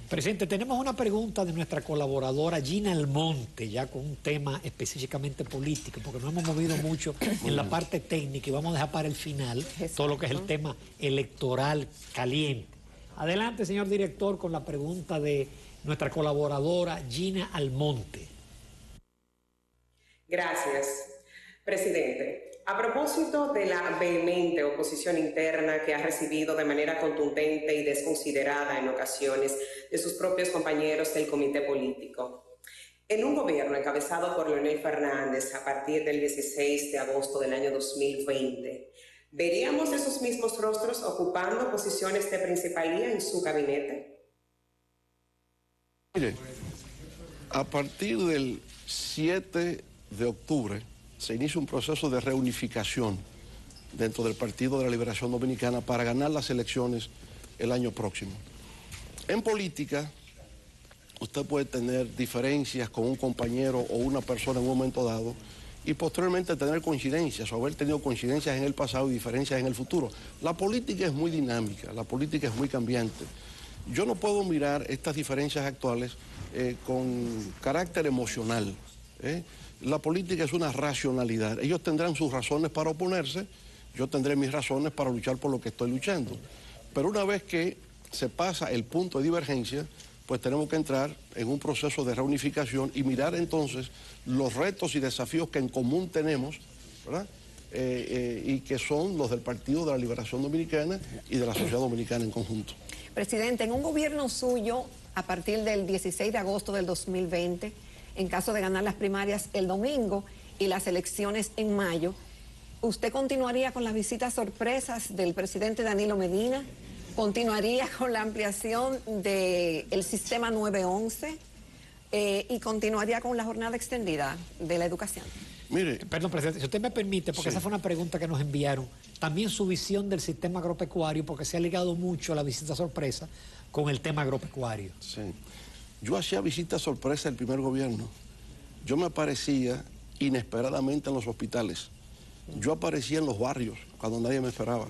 Presidente, tenemos una pregunta de nuestra colaboradora Gina Almonte, ya con un tema específicamente político, porque nos hemos movido mucho en la parte técnica y vamos a dejar para el final todo lo que es el tema electoral caliente. Adelante, señor director, con la pregunta de nuestra colaboradora Gina Almonte. Gracias. Presidente, a propósito de la vehemente oposición interna que ha recibido de manera contundente y desconsiderada en ocasiones de sus propios compañeros del comité político, en un gobierno encabezado por Leonel Fernández a partir del 16 de agosto del año 2020, ¿veríamos esos mismos rostros ocupando posiciones de principalía en su gabinete? Mire, a partir del 7 de octubre se inicia un proceso de reunificación dentro del Partido de la Liberación Dominicana para ganar las elecciones el año próximo. En política, usted puede tener diferencias con un compañero o una persona en un momento dado y posteriormente tener coincidencias o haber tenido coincidencias en el pasado y diferencias en el futuro. La política es muy dinámica, la política es muy cambiante. Yo no puedo mirar estas diferencias actuales con carácter emocional. La política es una racionalidad. Ellos tendrán sus razones para oponerse, yo tendré mis razones para luchar por lo que estoy luchando. Pero una vez que se pasa el punto de divergencia, pues tenemos que entrar en un proceso de reunificación y mirar entonces los retos y desafíos que en común tenemos, ¿verdad? Y que son los del Partido de la Liberación Dominicana y de la sociedad dominicana en conjunto. Presidente, en un gobierno suyo, a partir del 16 de agosto del 2020, en caso de ganar las primarias el domingo y las elecciones en mayo, ¿usted continuaría con las visitas sorpresas del presidente Danilo Medina? ¿Continuaría con la ampliación del sistema 911? ¿Y continuaría con la jornada extendida de la educación? Mire, Perdón, presidente, si usted me permite, porque esa fue una pregunta que nos enviaron, también su visión del sistema agropecuario, porque se ha ligado mucho a la visita sorpresa con el tema agropecuario. Sí. Yo hacía visitas sorpresa el primer gobierno. Yo me aparecía inesperadamente en los hospitales. Yo aparecía en los barrios cuando nadie me esperaba.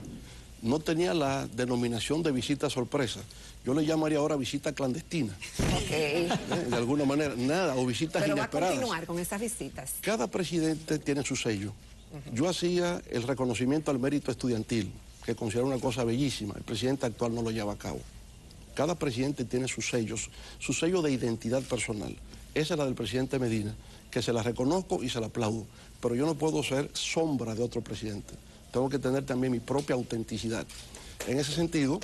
No tenía la denominación de visita sorpresa. Yo le llamaría ahora visita clandestina. Ok. De alguna manera, nada, o visitas Pero inesperadas. va a continuar con esas visitas. Cada presidente tiene su sello. Yo hacía el reconocimiento al mérito estudiantil, que considero una cosa bellísima. El presidente actual no lo lleva a cabo. Cada presidente tiene sus sellos, su sello de identidad personal. Esa es la del presidente Medina, que se la reconozco y se la aplaudo. Pero yo no puedo ser sombra de otro presidente. Tengo que tener también mi propia autenticidad. En ese sentido,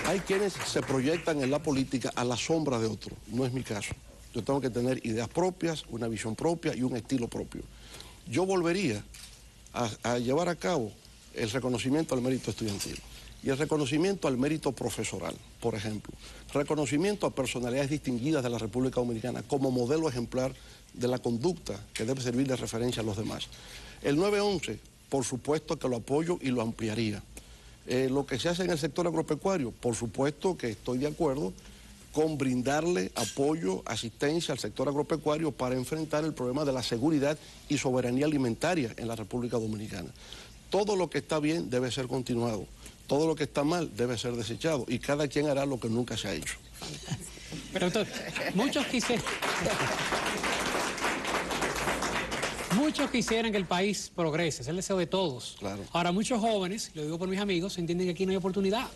hay quienes se proyectan en la política a la sombra de otro. No es mi caso. Yo tengo que tener ideas propias, una visión propia y un estilo propio. Yo volvería a llevar a cabo el reconocimiento al mérito estudiantil y el reconocimiento al mérito profesoral, por ejemplo. Reconocimiento a personalidades distinguidas de la República Dominicana como modelo ejemplar de la conducta que debe servir de referencia a los demás. El 911, por supuesto que lo apoyo y lo ampliaría. Lo que se hace en el sector agropecuario, por supuesto que estoy de acuerdo con brindarle apoyo, asistencia al sector agropecuario para enfrentar el problema de la seguridad y soberanía alimentaria en la República Dominicana. Todo lo que está bien debe ser continuado, todo lo que está mal debe ser desechado y cada quien hará lo que nunca se ha hecho. Pero entonces, muchos quisieran que el país progrese, es el deseo de todos. Claro. Ahora, muchos jóvenes, lo digo por mis amigos, entienden que aquí no hay oportunidad.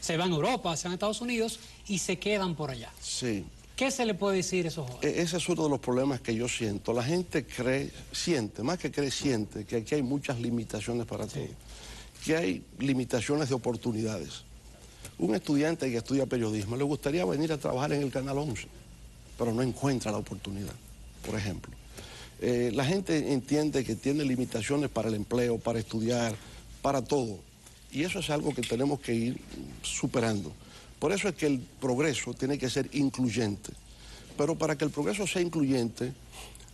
Se van a Europa, se van a Estados Unidos y se quedan por allá. Sí. ¿Qué se le puede decir a esos jóvenes? Ese es uno de los problemas que yo siento. La gente siente que aquí hay muchas limitaciones para todo, que hay limitaciones de oportunidades. Un estudiante que estudia periodismo le gustaría venir a trabajar en el Canal 11, pero no encuentra la oportunidad, por ejemplo. La gente entiende que tiene limitaciones para el empleo, para estudiar, para todo. Y eso es algo que tenemos que ir superando. Por eso es que el progreso tiene que ser incluyente. Pero para que el progreso sea incluyente,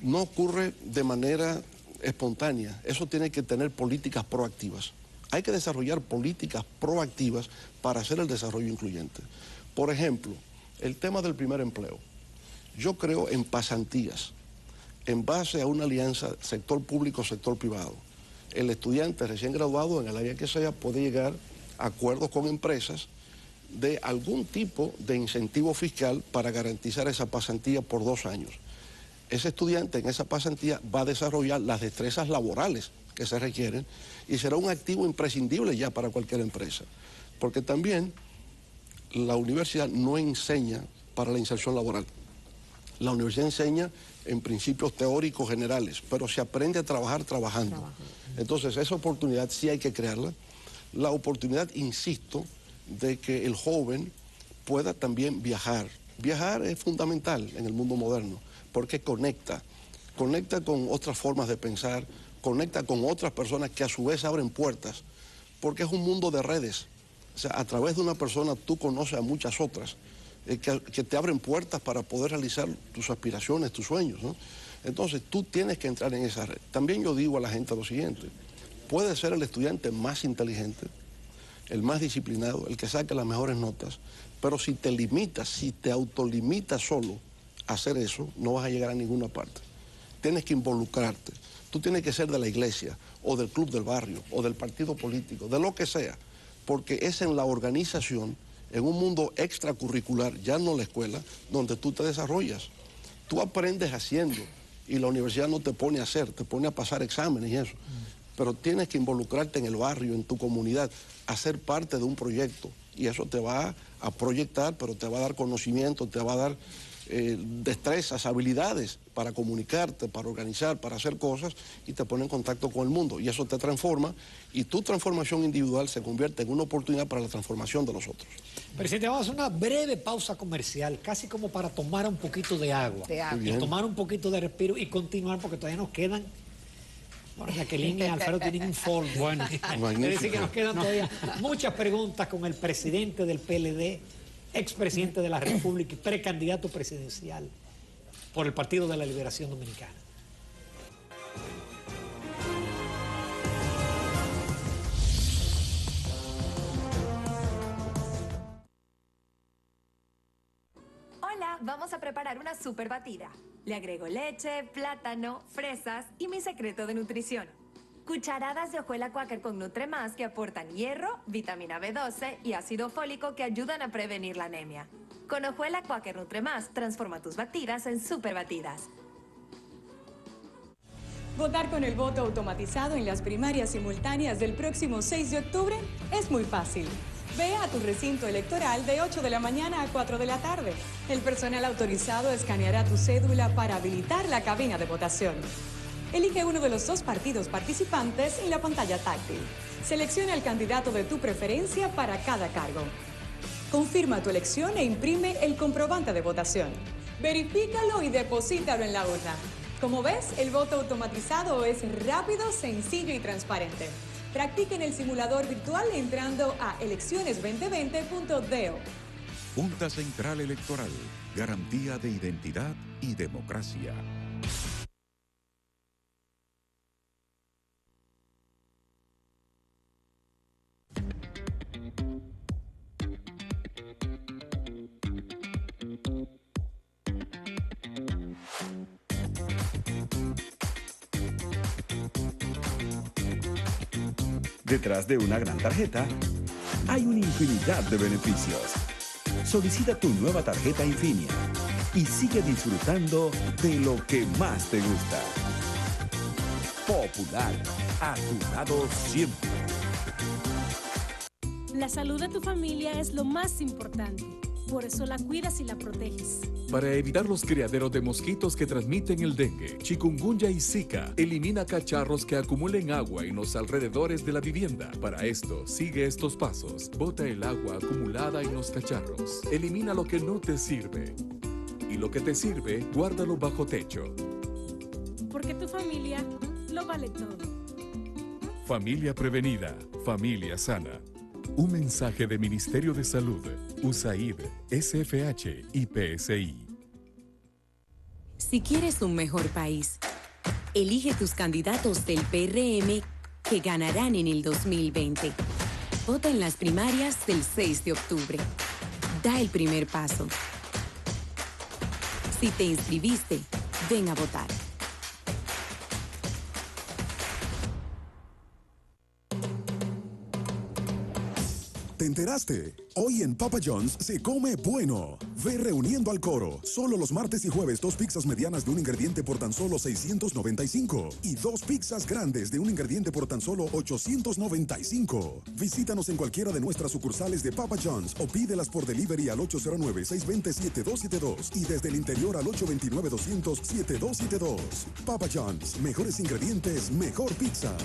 no ocurre de manera espontánea. Eso tiene que tener políticas proactivas. Hay que desarrollar políticas proactivas para hacer el desarrollo incluyente. Por ejemplo, el tema del primer empleo. Yo creo en pasantías, en base a una alianza sector público, sector privado. El estudiante recién graduado, en el área que sea, puede llegar a acuerdos con empresas de algún tipo de incentivo fiscal para garantizar esa pasantía por 2 años. Ese estudiante en esa pasantía va a desarrollar las destrezas laborales que se requieren y será un activo imprescindible ya para cualquier empresa. Porque también la universidad no enseña para la inserción laboral. La universidad enseña en principios teóricos generales, pero se aprende a trabajar trabajando. Entonces, esa oportunidad sí hay que crearla. La oportunidad, insisto, de que el joven pueda también viajar. Viajar es fundamental en el mundo moderno, porque conecta con otras formas de pensar, conecta con otras personas que a su vez abren puertas, porque es un mundo de redes. O sea, a través de una persona tú conoces a muchas otras que te abren puertas para poder realizar tus aspiraciones, tus sueños, ¿no? Entonces tú tienes que entrar en esa red. También yo digo a la gente lo siguiente: puede ser el estudiante más inteligente, el más disciplinado, el que saque las mejores notas, pero si te limitas, si te autolimitas solo a hacer eso, no vas a llegar a ninguna parte. Tienes que involucrarte. Tú tienes que ser de la iglesia, o del club del barrio, o del partido político, de lo que sea, porque es en la organización, en un mundo extracurricular, ya no la escuela, donde tú te desarrollas. Tú aprendes haciendo, y la universidad no te pone a hacer, te pone a pasar exámenes y eso. Pero tienes que involucrarte en el barrio, en tu comunidad, a ser parte de un proyecto. Y eso te va a proyectar, pero te va a dar conocimiento, te va a dar destrezas, habilidades para comunicarte, para organizar, para hacer cosas, y te pone en contacto con el mundo. Y eso te transforma, y tu transformación individual se convierte en una oportunidad para la transformación de los otros. Presidente, vamos a hacer una breve pausa comercial, casi como para tomar un poquito de agua. Y tomar un poquito de respiro y continuar, porque todavía nos quedan... Bueno, Jacqueline y Alfredo tienen un folder. Bueno, es decir, que nos quedan todavía muchas preguntas con el presidente del PLD, expresidente de la República y precandidato presidencial por el Partido de la Liberación Dominicana. Hola, vamos a preparar una super batida. Le agrego leche, plátano, fresas y mi secreto de nutrición. Cucharadas de hojuela Quaker con Nutremás que aportan hierro, vitamina B12 y ácido fólico que ayudan a prevenir la anemia. Con hojuela Quaker Nutremás, transforma tus batidas en super batidas. Votar con el voto automatizado en las primarias simultáneas del próximo 6 de octubre es muy fácil. Ve a tu recinto electoral de 8 de la mañana a 4 de la tarde. El personal autorizado escaneará tu cédula para habilitar la cabina de votación. Elige uno de los 2 partidos participantes en la pantalla táctil. Selecciona el candidato de tu preferencia para cada cargo. Confirma tu elección e imprime el comprobante de votación. Verifícalo y deposítalo en la urna. Como ves, el voto automatizado es rápido, sencillo y transparente. Practiquen el simulador virtual entrando a elecciones2020.do. Junta Central Electoral, garantía de identidad y democracia. Detrás de una gran tarjeta hay una infinidad de beneficios. Solicita tu nueva tarjeta Infinia y sigue disfrutando de lo que más te gusta. Popular, a tu lado siempre. La salud de tu familia es lo más importante. Por eso la cuidas y la proteges. Para evitar los criaderos de mosquitos que transmiten el dengue, chikungunya y zika, elimina cacharros que acumulen agua en los alrededores de la vivienda. Para esto, sigue estos pasos. Bota el agua acumulada en los cacharros. Elimina lo que no te sirve. Y lo que te sirve, guárdalo bajo techo. Porque tu familia lo vale todo. Familia prevenida, familia sana. Un mensaje de Ministerio de Salud, USAID, SFH y PSI. Si quieres un mejor país, elige tus candidatos del PRM que ganarán en el 2020. Vota en las primarias del 6 de octubre. Da el primer paso. Si te inscribiste, ven a votar. ¿Te enteraste? Hoy en Papa John's se come bueno. Ve reuniendo al coro. Solo los martes y jueves 2 pizzas medianas de un ingrediente por tan solo $695 y 2 pizzas grandes de un ingrediente por tan solo $895. Visítanos en cualquiera de nuestras sucursales de Papa John's o pídelas por delivery al 809-620-7272 y desde el interior al 829-200-7272. Papa John's. Mejores ingredientes, mejor pizza.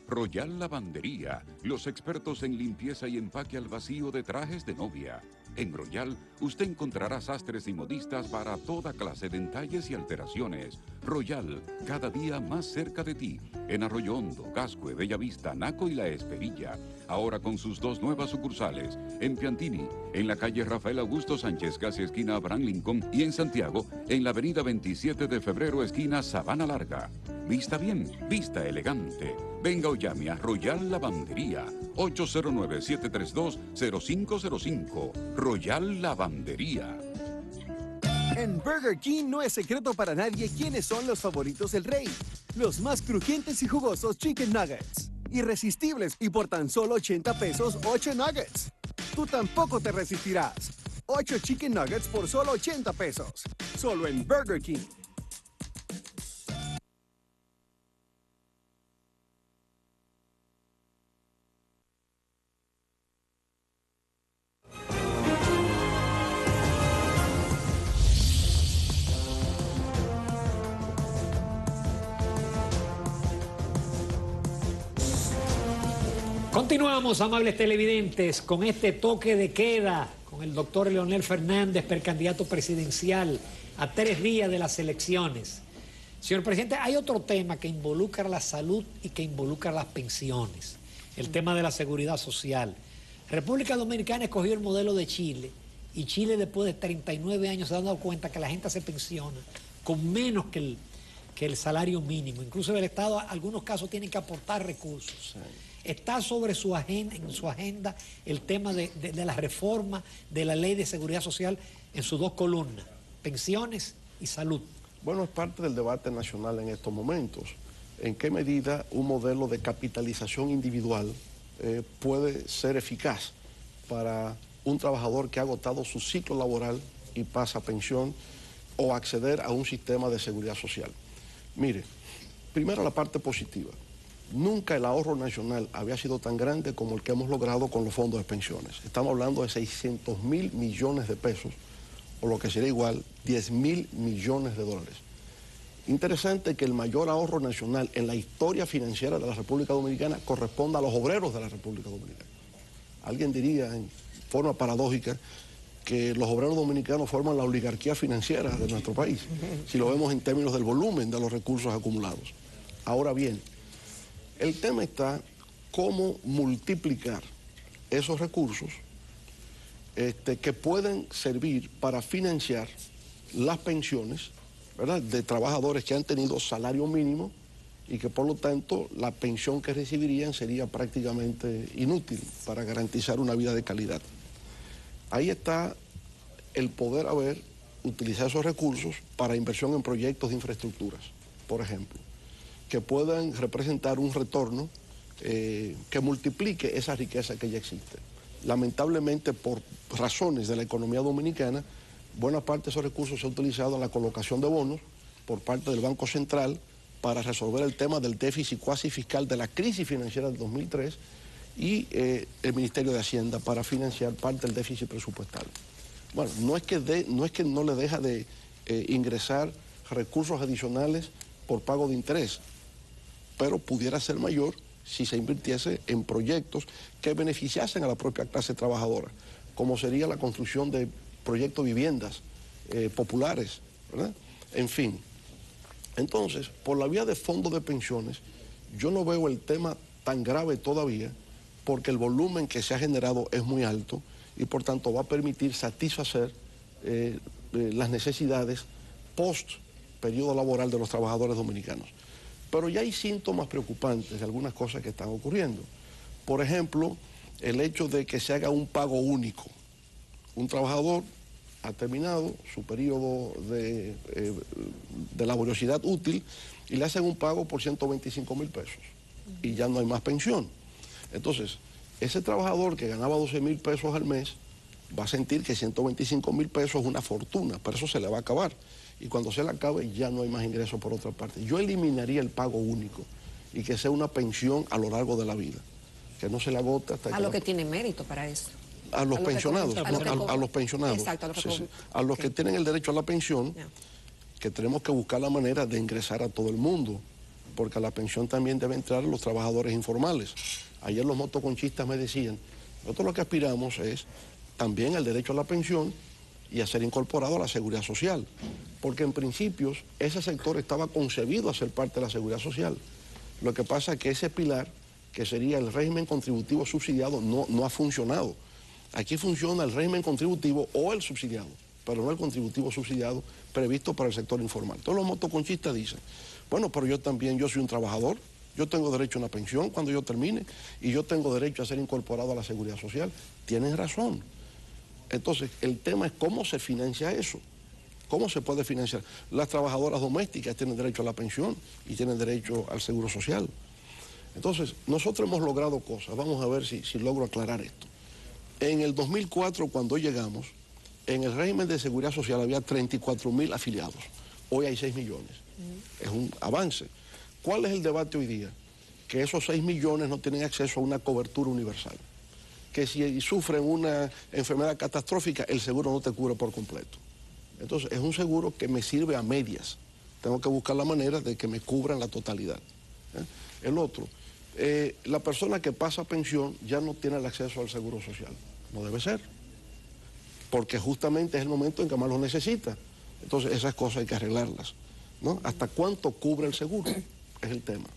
Royal Lavandería, los expertos en limpieza y empaque al vacío de trajes de novia. En Royal, usted encontrará sastres y modistas para toda clase de entalles y alteraciones. Royal, cada día más cerca de ti. En Arroyo Hondo, Gascue, Bellavista, Naco y La Esperilla. Ahora con sus 2 nuevas sucursales. En Piantini, en la calle Rafael Augusto Sánchez, casi esquina Abraham Lincoln. Y en Santiago, en la avenida 27 de Febrero, esquina Sabana Larga. Vista bien, vista elegante. Venga o llame a Royal Lavandería, 809-732-0505. Royal Lavandería. En Burger King no es secreto para nadie quiénes son los favoritos del rey. Los más crujientes y jugosos Chicken Nuggets. Irresistibles y por tan solo 80 pesos 8 nuggets. Tú tampoco te resistirás. 8 Chicken Nuggets por solo 80 pesos. Solo en Burger King. Continuamos, amables televidentes, con este toque de queda con el doctor Leonel Fernández, precandidato presidencial, a 3 días de las elecciones. Señor presidente, hay otro tema que involucra la salud y que involucra las pensiones, el tema de la seguridad social. República Dominicana escogió el modelo de Chile y Chile después de 39 años se ha dado cuenta que la gente se pensiona con menos que el salario mínimo. Incluso el Estado, en algunos casos, tiene que aportar recursos. Sí. Está sobre su agenda, en su agenda el tema de la reforma de la Ley de Seguridad Social en sus 2 columnas, pensiones y salud. Bueno, es parte del debate nacional en estos momentos. ¿En qué medida un modelo de capitalización individual puede ser eficaz para un trabajador que ha agotado su ciclo laboral y pasa a pensión o acceder a un sistema de seguridad social? Mire, primero la parte positiva. Nunca el ahorro nacional había sido tan grande como el que hemos logrado con los fondos de pensiones. Estamos hablando de 600.000 millones de pesos, o lo que sería igual, 10.000 millones de dólares. Interesante que el mayor ahorro nacional en la historia financiera de la República Dominicana corresponda a los obreros de la República Dominicana. Alguien diría en forma paradójica que los obreros dominicanos forman la oligarquía financiera de nuestro país, si lo vemos en términos del volumen de los recursos acumulados. Ahora bien, el tema está cómo multiplicar esos recursos que pueden servir para financiar las pensiones, ¿verdad?, de trabajadores que han tenido salario mínimo y que por lo tanto la pensión que recibirían sería prácticamente inútil para garantizar una vida de calidad. Ahí está el poder utilizar esos recursos para inversión en proyectos de infraestructuras, por ejemplo, que puedan representar un retorno que multiplique esa riqueza que ya existe. Lamentablemente, por razones de la economía dominicana, buena parte de esos recursos se ha utilizado en la colocación de bonos por parte del Banco Central para resolver el tema del déficit cuasi fiscal de la crisis financiera del 2003 y el Ministerio de Hacienda para financiar parte del déficit presupuestal. Bueno, no es que no le deja de ingresar recursos adicionales por pago de interés, pero pudiera ser mayor si se invirtiese en proyectos que beneficiasen a la propia clase trabajadora, como sería la construcción de proyectos de viviendas populares, ¿verdad? En fin. Entonces, por la vía de fondos de pensiones, yo no veo el tema tan grave todavía, porque el volumen que se ha generado es muy alto y por tanto va a permitir satisfacer las necesidades post periodo laboral de los trabajadores dominicanos. Pero ya hay síntomas preocupantes de algunas cosas que están ocurriendo. Por ejemplo, el hecho de que se haga un pago único. Un trabajador ha terminado su periodo de laboriosidad útil y le hacen un pago por 125.000 pesos y ya no hay más pensión. Entonces, ese trabajador que ganaba 12.000 pesos al mes va a sentir que 125.000 pesos es una fortuna, pero eso se le va a acabar. Y cuando se le acabe ya no hay más ingresos por otra parte. Yo eliminaría el pago único y que sea una pensión a lo largo de la vida, que no se le agote hasta que... A lo que tiene mérito para eso. A los pensionados, a los pensionados. Exacto, a los que tienen el derecho a la pensión, que tenemos que buscar la manera de ingresar a todo el mundo, porque a la pensión también deben entrar los trabajadores informales. Ayer los motoconchistas me decían, nosotros lo que aspiramos es también al derecho a la pensión y a ser incorporado a la seguridad social, porque en principios ese sector estaba concebido a ser parte de la seguridad social. Lo que pasa es que ese pilar, que sería el régimen contributivo subsidiado, no ha funcionado. Aquí funciona el régimen contributivo o el subsidiado, pero no el contributivo subsidiado previsto para el sector informal. Todos los motoconchistas dicen, bueno, pero yo soy un trabajador, yo tengo derecho a una pensión cuando yo termine y yo tengo derecho a ser incorporado a la seguridad social. Tienen razón. Entonces, el tema es cómo se financia eso, cómo se puede financiar. Las trabajadoras domésticas tienen derecho a la pensión y tienen derecho al seguro social. Entonces, nosotros hemos logrado cosas, vamos a ver si logro aclarar esto. En el 2004, cuando llegamos, en el régimen de seguridad social había 34.000 afiliados. Hoy hay 6 millones. Es un avance. ¿Cuál es el debate hoy día? Que esos 6 millones no tienen acceso a una cobertura universal. Que si sufren una enfermedad catastrófica, el seguro no te cubre por completo. Entonces, es un seguro que me sirve a medias. Tengo que buscar la manera de que me cubran la totalidad. El otro, la persona que pasa pensión ya no tiene el acceso al seguro social. No debe ser. Porque justamente es el momento en que más lo necesita. Entonces, esas cosas hay que arreglarlas, ¿no? ¿Hasta cuánto cubre el seguro? Es el tema.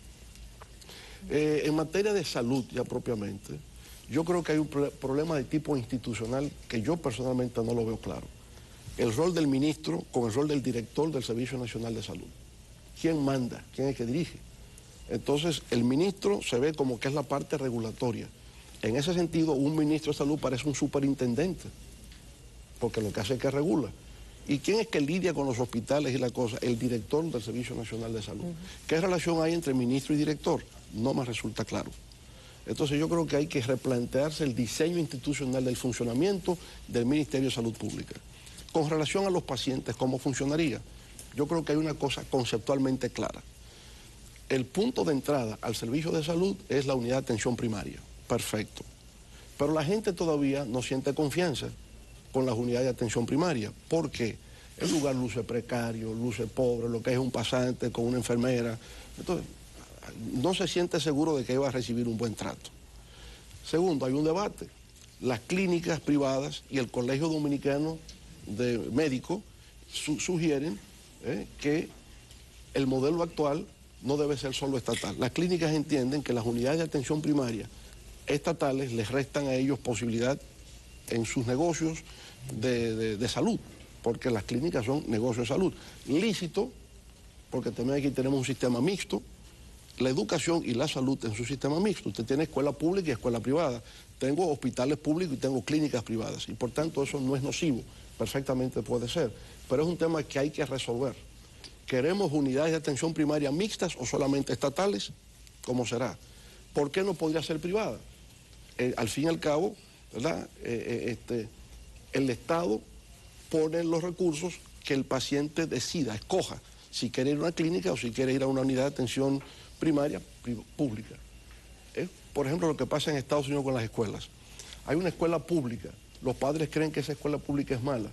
En materia de salud, ya propiamente, yo creo que hay un problema de tipo institucional que yo personalmente no lo veo claro. El rol del ministro con el rol del director del Servicio Nacional de Salud. ¿Quién manda? ¿Quién es que dirige? Entonces, el ministro se ve como que es la parte regulatoria. En ese sentido, un ministro de salud parece un superintendente, porque lo que hace es que regula. ¿Y quién es que lidia con los hospitales y la cosa? El director del Servicio Nacional de Salud. ¿Qué relación hay entre ministro y director? No me resulta claro. Entonces yo creo que hay que replantearse el diseño institucional del funcionamiento del Ministerio de Salud Pública. Con relación a los pacientes, ¿cómo funcionaría? Yo creo que hay una cosa conceptualmente clara. El punto de entrada al servicio de salud es la unidad de atención primaria. Perfecto. Pero la gente todavía no siente confianza con las unidades de atención primaria. ¿Por qué? El lugar luce precario, luce pobre, lo que es un pasante con una enfermera. Entonces, no se siente seguro de que va a recibir un buen trato. Segundo, hay un debate. Las clínicas privadas y el Colegio Dominicano de Médicos sugieren que el modelo actual no debe ser solo estatal. Las clínicas entienden que las unidades de atención primaria estatales les restan a ellos posibilidad en sus negocios de salud, porque las clínicas son negocios de salud. Lícito, porque también aquí tenemos un sistema mixto, la educación y la salud en su sistema mixto. Usted tiene escuela pública y escuela privada. Tengo hospitales públicos y tengo clínicas privadas. Y por tanto eso no es nocivo. Perfectamente puede ser. Pero es un tema que hay que resolver. ¿Queremos unidades de atención primaria mixtas o solamente estatales? ¿Cómo será? ¿Por qué no podría ser privada? Al fin y al cabo, ¿verdad? El Estado pone los recursos que el paciente decida, escoja si quiere ir a una clínica o si quiere ir a una unidad de atención primaria pública. Por ejemplo, lo que pasa en Estados Unidos con las escuelas. Hay una escuela pública, los padres creen que esa escuela pública es mala.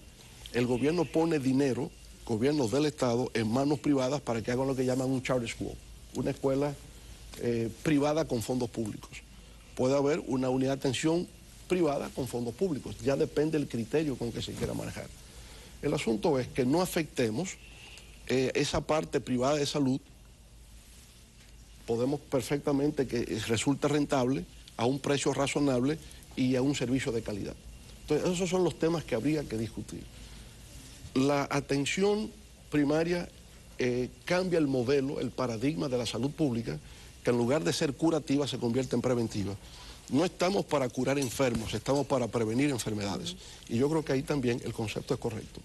El gobierno pone dinero, gobiernos del Estado, en manos privadas para que hagan lo que llaman un charter school, una escuela privada con fondos públicos. Puede haber una unidad de atención privada con fondos públicos, ya depende del criterio con que se quiera manejar. El asunto es que no afectemos esa parte privada de salud. Podemos perfectamente que resulte rentable a un precio razonable y a un servicio de calidad. Entonces, esos son los temas que habría que discutir. La atención primaria cambia el modelo, el paradigma de la salud pública, que en lugar de ser curativa se convierte en preventiva. No estamos para curar enfermos, estamos para prevenir enfermedades. Y yo creo que ahí también el concepto es correcto.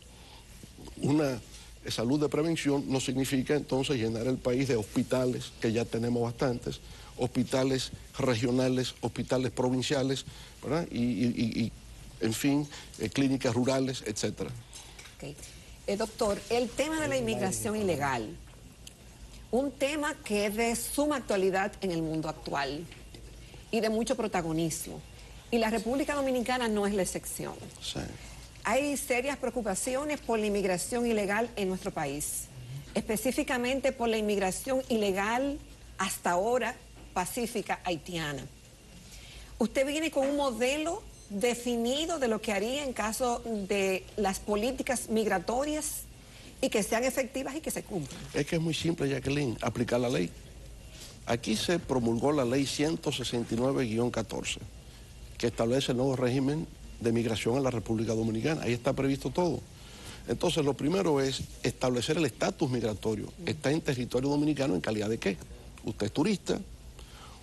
Una salud de prevención no significa entonces llenar el país de hospitales, que ya tenemos bastantes, hospitales regionales, hospitales provinciales, ¿verdad? Y en fin, clínicas rurales, etcétera. Okay. Doctor, el tema de la inmigración ilegal, un tema que es de suma actualidad en el mundo actual y de mucho protagonismo. Y la República Dominicana no es la excepción. Sí. Hay serias preocupaciones por la inmigración ilegal en nuestro país, específicamente por la inmigración ilegal hasta ahora pacífica haitiana. Usted viene con un modelo definido de lo que haría en caso de las políticas migratorias y que sean efectivas y que se cumplan. Es que es muy simple, Jacqueline, aplicar la ley. Aquí se promulgó la ley 169-14, que establece el nuevo régimen de migración en la República Dominicana. Ahí está previsto todo. Entonces, lo primero es establecer el estatus migratorio. ¿Está en territorio dominicano en calidad de qué? Usted es turista,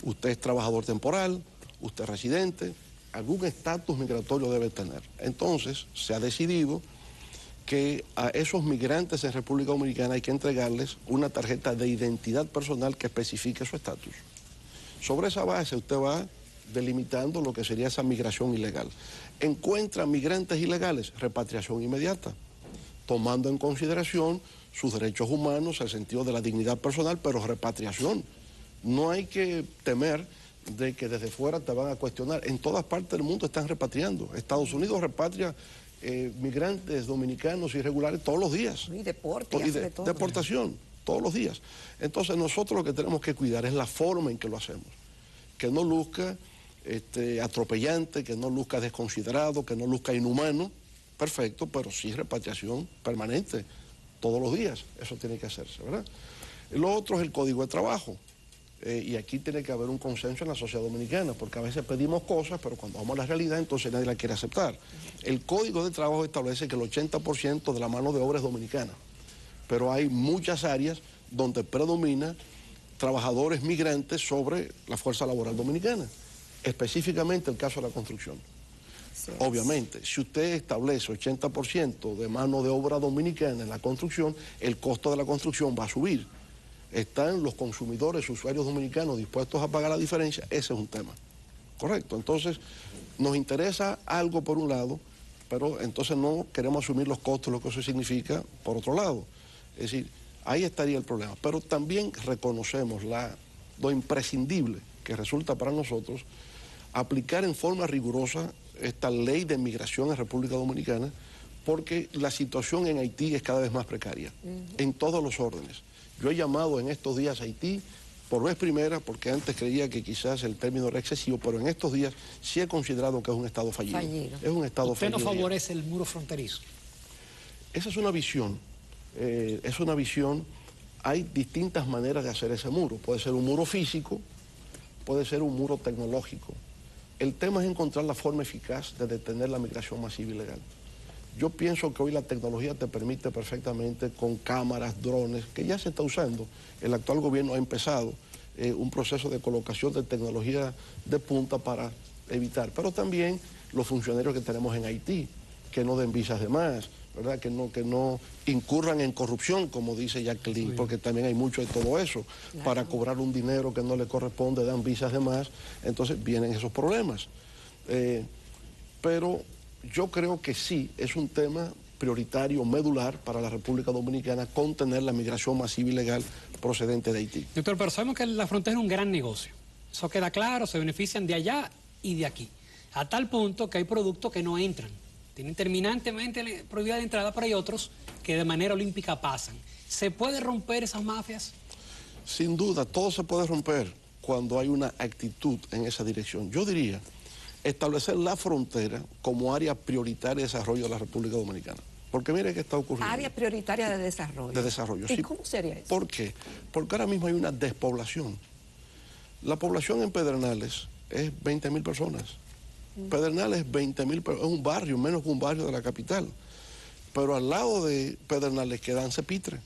usted es trabajador temporal, usted es residente, algún estatus migratorio debe tener. Entonces, se ha decidido que a esos migrantes en República Dominicana hay que entregarles una tarjeta de identidad personal que especifique su estatus. Sobre esa base usted va delimitando lo que sería esa migración ilegal. Encuentra migrantes ilegales, repatriación inmediata, tomando en consideración sus derechos humanos, el sentido de la dignidad personal, pero repatriación. No hay que temer de que desde fuera te van a cuestionar. En todas partes del mundo están repatriando. Estados Unidos repatria migrantes dominicanos irregulares todos los días. Y deporte, deportación, todos los días. Entonces nosotros lo que tenemos que cuidar es la forma en que lo hacemos. Que no luzca atropellante, que no luzca desconsiderado, que no luzca inhumano. Perfecto, pero sí repatriación permanente, todos los días. Eso tiene que hacerse, ¿verdad? Lo otro es el Código de Trabajo. Y aquí tiene que haber un consenso en la sociedad dominicana, porque a veces pedimos cosas, pero cuando vamos a la realidad, entonces nadie la quiere aceptar. El Código de Trabajo establece que el 80% de la mano de obra es dominicana, pero hay muchas áreas donde predomina trabajadores migrantes sobre la fuerza laboral dominicana, específicamente el caso de la construcción. Obviamente, si usted establece 80% de mano de obra dominicana en la construcción, el costo de la construcción va a subir. Están los consumidores, usuarios dominicanos dispuestos a pagar la diferencia, ese es un tema. Correcto, entonces nos interesa algo por un lado, pero entonces no queremos asumir los costos, lo que eso significa por otro lado. Es decir, ahí estaría el problema, pero también reconocemos lo imprescindible que resulta para nosotros aplicar en forma rigurosa esta ley de migración en República Dominicana, porque la situación en Haití es cada vez más precaria, en todos los órdenes. Yo he llamado en estos días a Haití por vez primera, porque antes creía que quizás el término era excesivo, pero en estos días sí he considerado que es un Estado fallido. Es un Estado fallido. ¿Usted no favorece el muro fronterizo? Esa es una visión. Hay distintas maneras de hacer ese muro. Puede ser un muro físico, puede ser un muro tecnológico. El tema es encontrar la forma eficaz de detener la migración masiva ilegal. Yo pienso que hoy la tecnología te permite perfectamente con cámaras, drones, que ya se está usando. El actual gobierno ha empezado un proceso de colocación de tecnología de punta para evitar. Pero también los funcionarios que tenemos en Haití, que no den visas de más, ¿verdad? Que no incurran en corrupción, como dice Jacqueline, porque también hay mucho de todo eso. Claro. Para cobrar un dinero que no le corresponde, dan visas de más, entonces vienen esos problemas. Pero yo creo que sí, es un tema prioritario, medular para la República Dominicana, contener la migración masiva ilegal procedente de Haití. Doctor, pero sabemos que la frontera es un gran negocio. Eso queda claro, se benefician de allá y de aquí. A tal punto que hay productos que no entran. Tienen terminantemente prohibida la entrada, pero hay otros que de manera olímpica pasan. ¿Se puede romper esas mafias? Sin duda, todo se puede romper cuando hay una actitud en esa dirección. Yo diría establecer la frontera como área prioritaria de desarrollo de la República Dominicana. Porque mire qué está ocurriendo. Área prioritaria de desarrollo. De desarrollo, ¿Y sí. cómo sería eso? ¿Por qué? Porque ahora mismo hay una despoblación. La población en Pedernales es 20.000 personas. Pedernales es 20.000, es un barrio, menos que un barrio de la capital. Pero al lado de Pedernales queda Ancepitre,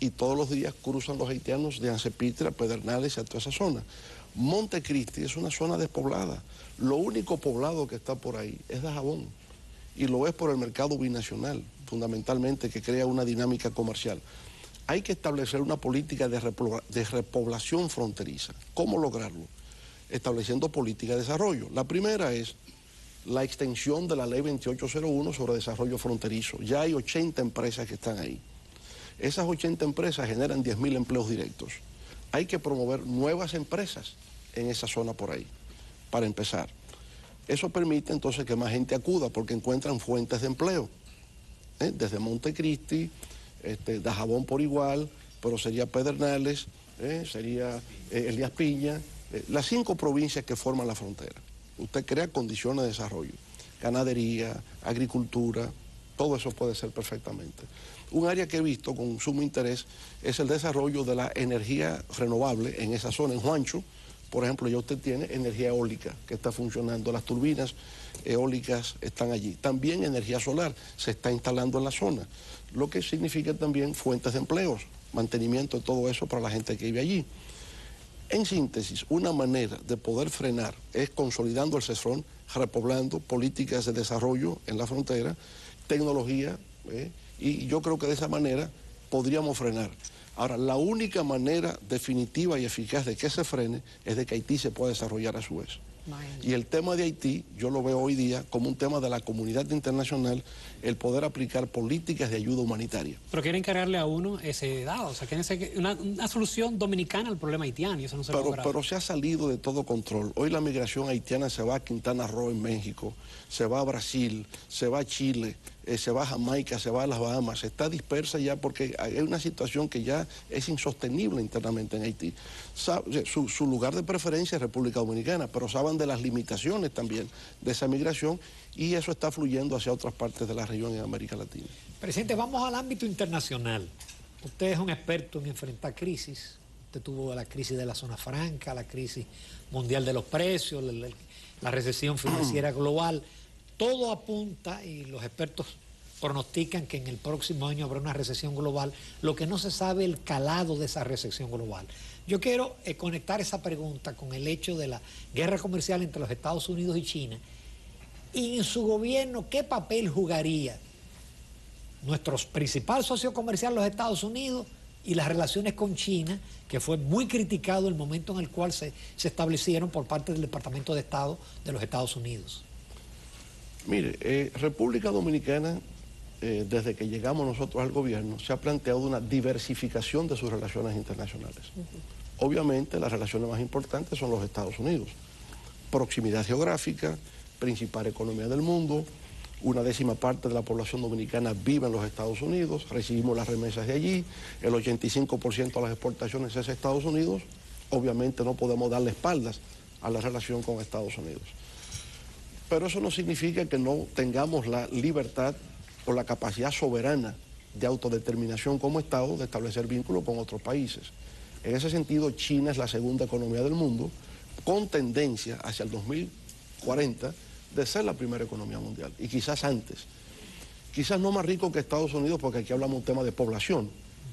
y todos los días cruzan los haitianos de Ancepitre a Pedernales y a toda esa zona. Montecristi es una zona despoblada. Lo único poblado que está por ahí es Dajabón, y lo es por el mercado binacional, fundamentalmente, que crea una dinámica comercial. Hay que establecer una política de repoblación fronteriza. ¿Cómo lograrlo? Estableciendo política de desarrollo. La primera es la extensión de la ley 2801 sobre desarrollo fronterizo. Ya hay 80 empresas que están ahí. Esas 80 empresas generan 10.000 empleos directos. Hay que promover nuevas empresas en esa zona por ahí, para empezar. Eso permite entonces que más gente acuda, porque encuentran fuentes de empleo. Desde Montecristi, Dajabón por igual, pero sería Pedernales, sería Elías Piña, las 5 provincias que forman la frontera. Usted crea condiciones de desarrollo, ganadería, agricultura, todo eso puede ser perfectamente. Un área que he visto con sumo interés es el desarrollo de la energía renovable en esa zona. En Juancho, por ejemplo, ya usted tiene energía eólica que está funcionando, las turbinas eólicas están allí. También energía solar se está instalando en la zona, lo que significa también fuentes de empleos, mantenimiento de todo eso para la gente que vive allí. En síntesis, una manera de poder frenar es consolidando el CESFRON, repoblando políticas de desarrollo en la frontera, tecnología, y yo creo que de esa manera podríamos frenar. Ahora, la única manera definitiva y eficaz de que se frene es de que Haití se pueda desarrollar a su vez. Y el tema de Haití, yo lo veo hoy día como un tema de la comunidad internacional, el poder aplicar políticas de ayuda humanitaria. Pero quieren cargarle a uno ese dado, o sea, quieren una solución dominicana al problema haitiano, y eso no se logra. Pero se ha salido de todo control. Hoy la migración haitiana se va a Quintana Roo en México, se va a Brasil, se va a Chile, se va a Jamaica, se va a las Bahamas, está dispersa ya porque hay una situación que ya es insostenible internamente en Haití. Su lugar de preferencia es República Dominicana, pero saben de las limitaciones también de esa migración, y eso está fluyendo hacia otras partes de la región en América Latina. Presidente, vamos al ámbito internacional. Usted es un experto en enfrentar crisis. Usted tuvo la crisis de la zona franca, la crisis mundial de los precios, la recesión financiera global. Todo apunta, y los expertos pronostican que en el próximo año habrá una recesión global, lo que no se sabe el calado de esa recesión global. Yo quiero conectar esa pregunta con el hecho de la guerra comercial entre los Estados Unidos y China. Y en su gobierno, ¿qué papel jugaría nuestro principal socio comercial, los Estados Unidos, y las relaciones con China, que fue muy criticado el momento en el cual se establecieron por parte del Departamento de Estado de los Estados Unidos? Mire, República Dominicana, desde que llegamos nosotros al gobierno, se ha planteado una diversificación de sus relaciones internacionales. Obviamente, las relaciones más importantes son los Estados Unidos. Proximidad geográfica, principal economía del mundo, 1/10 parte de la población dominicana vive en los Estados Unidos, recibimos las remesas de allí, el 85% de las exportaciones es Estados Unidos. Obviamente no podemos darle espaldas a la relación con Estados Unidos. Pero eso no significa que no tengamos la libertad o la capacidad soberana de autodeterminación como Estado de establecer vínculos con otros países. En ese sentido, China es la segunda economía del mundo, con tendencia hacia el 2040 de ser la primera economía mundial, y quizás antes. Quizás no más rico que Estados Unidos, porque aquí hablamos de un tema de población.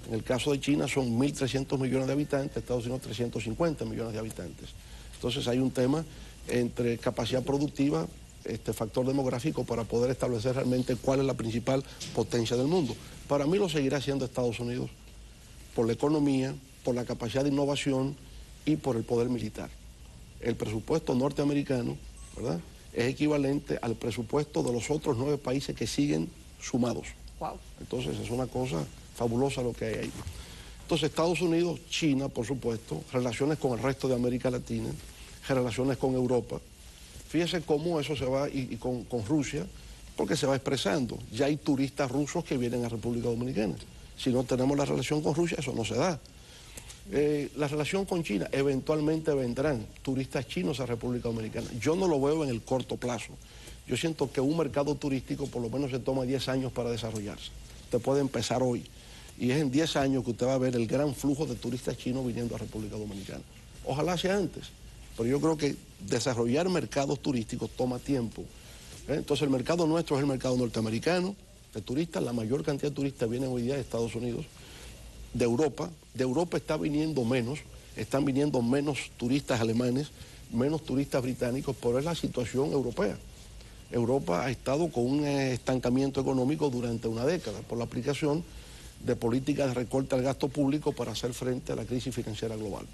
En el caso de China son 1.300 millones de habitantes, Estados Unidos 350 millones de habitantes. Entonces hay un tema entre capacidad productiva, factor demográfico, para poder establecer realmente cuál es la principal potencia del mundo. Para mí lo seguirá siendo Estados Unidos, por la economía, por la capacidad de innovación y por el poder militar. El presupuesto norteamericano, ¿verdad?, es equivalente al presupuesto de los otros 9 países que siguen sumados. Wow. Entonces es una cosa fabulosa lo que hay ahí. Entonces Estados Unidos, China, por supuesto, relaciones con el resto de América Latina, relaciones con Europa. Fíjese cómo eso se va, y con Rusia, porque se va expresando. Ya hay turistas rusos que vienen a República Dominicana. Si no tenemos la relación con Rusia, eso no se da. La relación con China, eventualmente vendrán turistas chinos a República Dominicana. Yo no lo veo en el corto plazo. Yo siento que un mercado turístico por lo menos se toma 10 años para desarrollarse. Usted puede empezar hoy, y es en 10 años que usted va a ver el gran flujo de turistas chinos viniendo a República Dominicana. Ojalá sea antes, pero yo creo que desarrollar mercados turísticos toma tiempo. Entonces el mercado nuestro es el mercado norteamericano, de turistas. La mayor cantidad de turistas vienen hoy día de Estados Unidos, de Europa. De Europa está viniendo menos, están viniendo menos turistas alemanes, menos turistas británicos, pero es la situación europea. Europa ha estado con un estancamiento económico durante una década por la aplicación de políticas de recorte al gasto público para hacer frente a la crisis financiera global.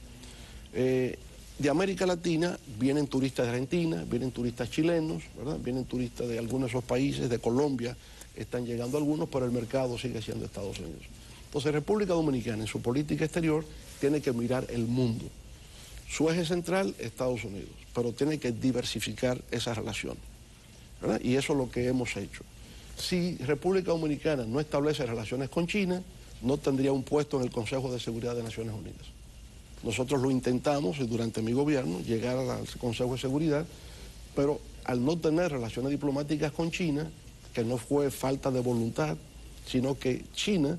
De América Latina vienen turistas de Argentina, vienen turistas chilenos, ¿verdad? Vienen turistas de algunos de esos países, de Colombia, están llegando algunos, pero el mercado sigue siendo Estados Unidos. Entonces, República Dominicana en su política exterior tiene que mirar el mundo. Su eje central, Estados Unidos, pero tiene que diversificar esa relación, ¿verdad? Y eso es lo que hemos hecho. Si República Dominicana no establece relaciones con China, no tendría un puesto en el Consejo de Seguridad de Naciones Unidas. Nosotros lo intentamos durante mi gobierno, llegar al Consejo de Seguridad, pero al no tener relaciones diplomáticas con China, que no fue falta de voluntad, sino que China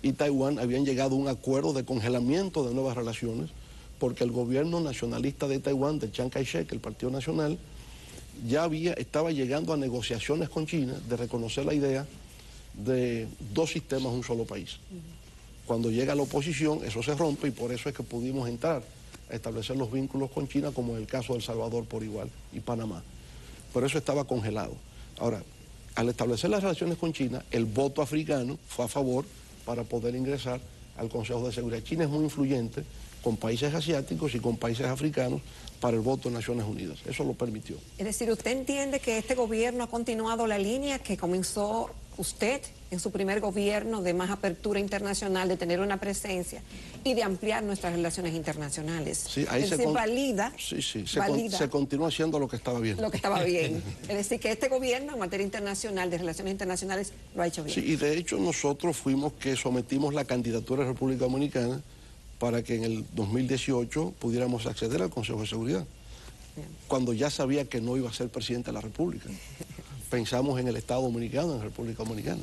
y Taiwán habían llegado a un acuerdo de congelamiento de nuevas relaciones, porque el gobierno nacionalista de Taiwán, de Chiang Kai-shek, el Partido Nacional, ya estaba llegando a negociaciones con China de reconocer la idea de dos sistemas, un solo país. Cuando llega la oposición, eso se rompe y por eso es que pudimos entrar a establecer los vínculos con China, como en el caso de El Salvador por igual y Panamá. Pero eso estaba congelado. Ahora, al establecer las relaciones con China, el voto africano fue a favor para poder ingresar al Consejo de Seguridad. China es muy influyente con países asiáticos y con países africanos para el voto en Naciones Unidas. Eso lo permitió. Es decir, ¿usted entiende que este gobierno ha continuado la línea que comenzó usted en su primer gobierno de más apertura internacional, de tener una presencia y de ampliar nuestras relaciones internacionales? Sí, ahí es decir, valida. Sí, se continúa haciendo lo que estaba bien. Lo que estaba bien. Es decir, que este gobierno en materia internacional, de relaciones internacionales, lo ha hecho bien. Sí, y de hecho nosotros fuimos que sometimos la candidatura de República Dominicana para que en el 2018 pudiéramos acceder al Consejo de Seguridad, cuando ya sabía que no iba a ser presidente de la República. Pensamos en el Estado Dominicano, en la República Dominicana.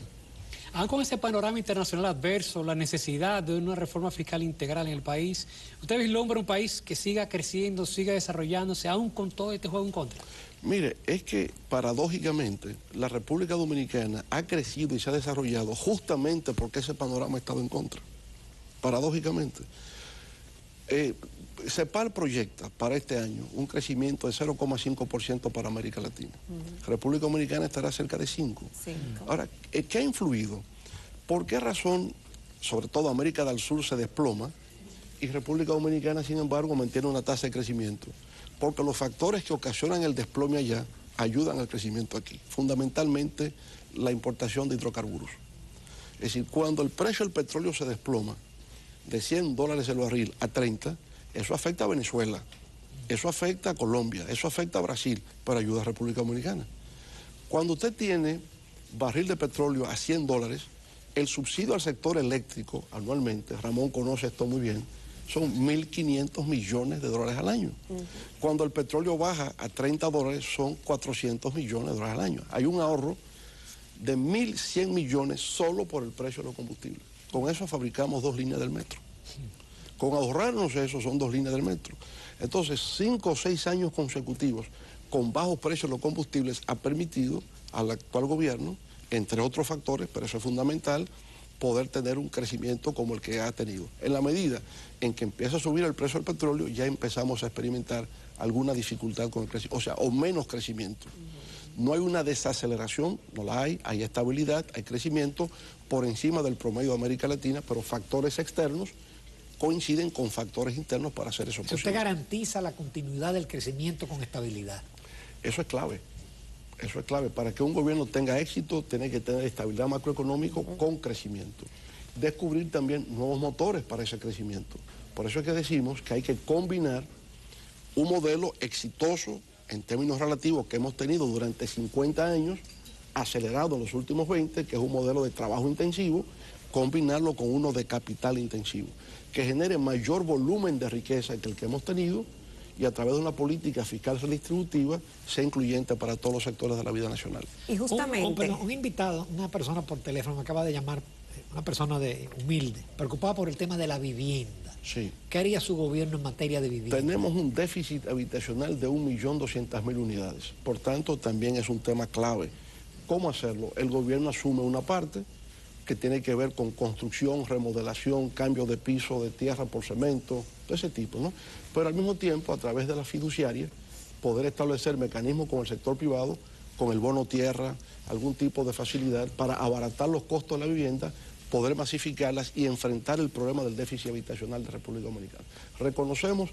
Aún con ese panorama internacional adverso, la necesidad de una reforma fiscal integral en el país, ¿usted vislumbra un país que siga creciendo, siga desarrollándose, aún con todo este juego en contra? Mire, es que paradójicamente la República Dominicana ha crecido y se ha desarrollado justamente porque ese panorama ha estado en contra. Paradójicamente. CEPAL proyecta para este año un crecimiento de 0,5% para América Latina. República Dominicana estará cerca de 5%. Ahora, ¿qué ha influido? ¿Por qué razón, sobre todo América del Sur, se desploma y República Dominicana, sin embargo, mantiene una tasa de crecimiento? Porque los factores que ocasionan el desplome allá ayudan al crecimiento aquí. Fundamentalmente, la importación de hidrocarburos. Es decir, cuando el precio del petróleo se desploma de $100 el barril a 30, eso afecta a Venezuela, eso afecta a Colombia, eso afecta a Brasil, pero ayuda a República Dominicana. Cuando usted tiene barril de petróleo a $100, el subsidio al sector eléctrico anualmente, Ramón conoce esto muy bien, son $1.500 millones al año. Cuando el petróleo baja a $30, son $400 millones al año. Hay un ahorro de 1.100 millones solo por el precio de los combustibles. Con eso fabricamos 2 líneas del metro. Con ahorrarnos eso son 2 líneas del metro. Entonces, 5 o 6 años consecutivos con bajos precios de los combustibles ha permitido al actual gobierno, entre otros factores, pero eso es fundamental, poder tener un crecimiento como el que ha tenido. En la medida en que empieza a subir el precio del petróleo, ya empezamos a experimentar alguna dificultad con el crecimiento, o sea, o menos crecimiento. No hay una desaceleración, no la hay estabilidad, hay crecimiento por encima del promedio de América Latina, pero factores externos coinciden con factores internos para hacer eso posible. ¿Usted garantiza la continuidad del crecimiento con estabilidad? Eso es clave. Eso es clave. Para que un gobierno tenga éxito, tiene que tener estabilidad macroeconómica con crecimiento. Descubrir también nuevos motores para ese crecimiento. Por eso es que decimos que hay que combinar un modelo exitoso en términos relativos que hemos tenido durante 50 años, acelerado en los últimos 20, que es un modelo de trabajo intensivo, combinarlo con uno de capital intensivo, que genere mayor volumen de riqueza que el que hemos tenido y a través de una política fiscal redistributiva sea incluyente para todos los sectores de la vida nacional. Y justamente... Un invitado, una persona por teléfono, me acaba de llamar, una persona humilde, preocupada por el tema de la vivienda. Sí. ¿Qué haría su gobierno en materia de vivienda? Tenemos un déficit habitacional de 1.200.000 unidades. Por tanto, también es un tema clave ¿Cómo hacerlo? El gobierno asume una parte que tiene que ver con construcción, remodelación, cambio de piso, de tierra por cemento, de ese tipo, ¿no? Pero al mismo tiempo, a través de la fiduciaria, poder establecer mecanismos con el sector privado, con el bono tierra, algún tipo de facilidad para abaratar los costos de la vivienda, poder masificarlas y enfrentar el problema del déficit habitacional de República Dominicana. Reconocemos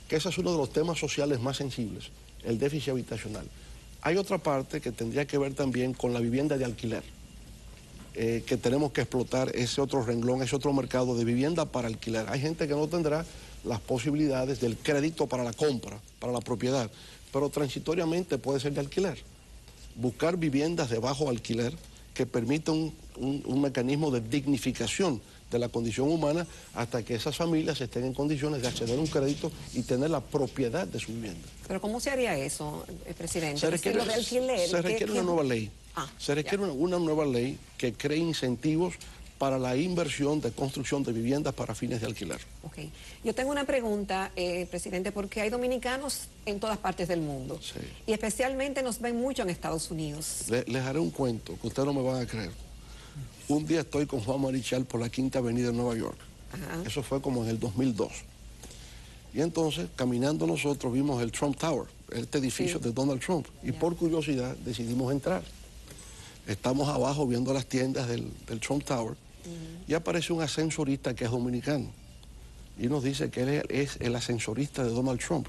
que ese es uno de los temas sociales más sensibles, el déficit habitacional. Hay otra parte que tendría que ver también con la vivienda de alquiler, que tenemos que explotar ese otro renglón, ese otro mercado de vivienda para alquiler. Hay gente que no tendrá las posibilidades del crédito para la compra, para la propiedad, pero transitoriamente puede ser de alquiler. Buscar viviendas de bajo alquiler que permitan un mecanismo de dignificación de la condición humana hasta que esas familias estén en condiciones de acceder a un crédito y tener la propiedad de su vivienda. ¿Pero cómo se haría eso, presidente? Se requiere una nueva ley. Se requiere una nueva ley que cree incentivos para la inversión de construcción de viviendas para fines de alquiler. Ok. Yo tengo una pregunta, presidente, porque hay dominicanos en todas partes del mundo. Sí. Y especialmente nos ven mucho en Estados Unidos. Les haré un cuento que ustedes no me van a creer. Un día estoy con Juan Marichal por la Quinta Avenida de Nueva York. Ajá. Eso fue como en el 2002. Y entonces, caminando nosotros, vimos el Trump Tower, este edificio de Donald Trump. Y por curiosidad decidimos entrar. Estamos abajo viendo las tiendas del Trump Tower. Y aparece un ascensorista que es dominicano. Y nos dice que él es el ascensorista de Donald Trump.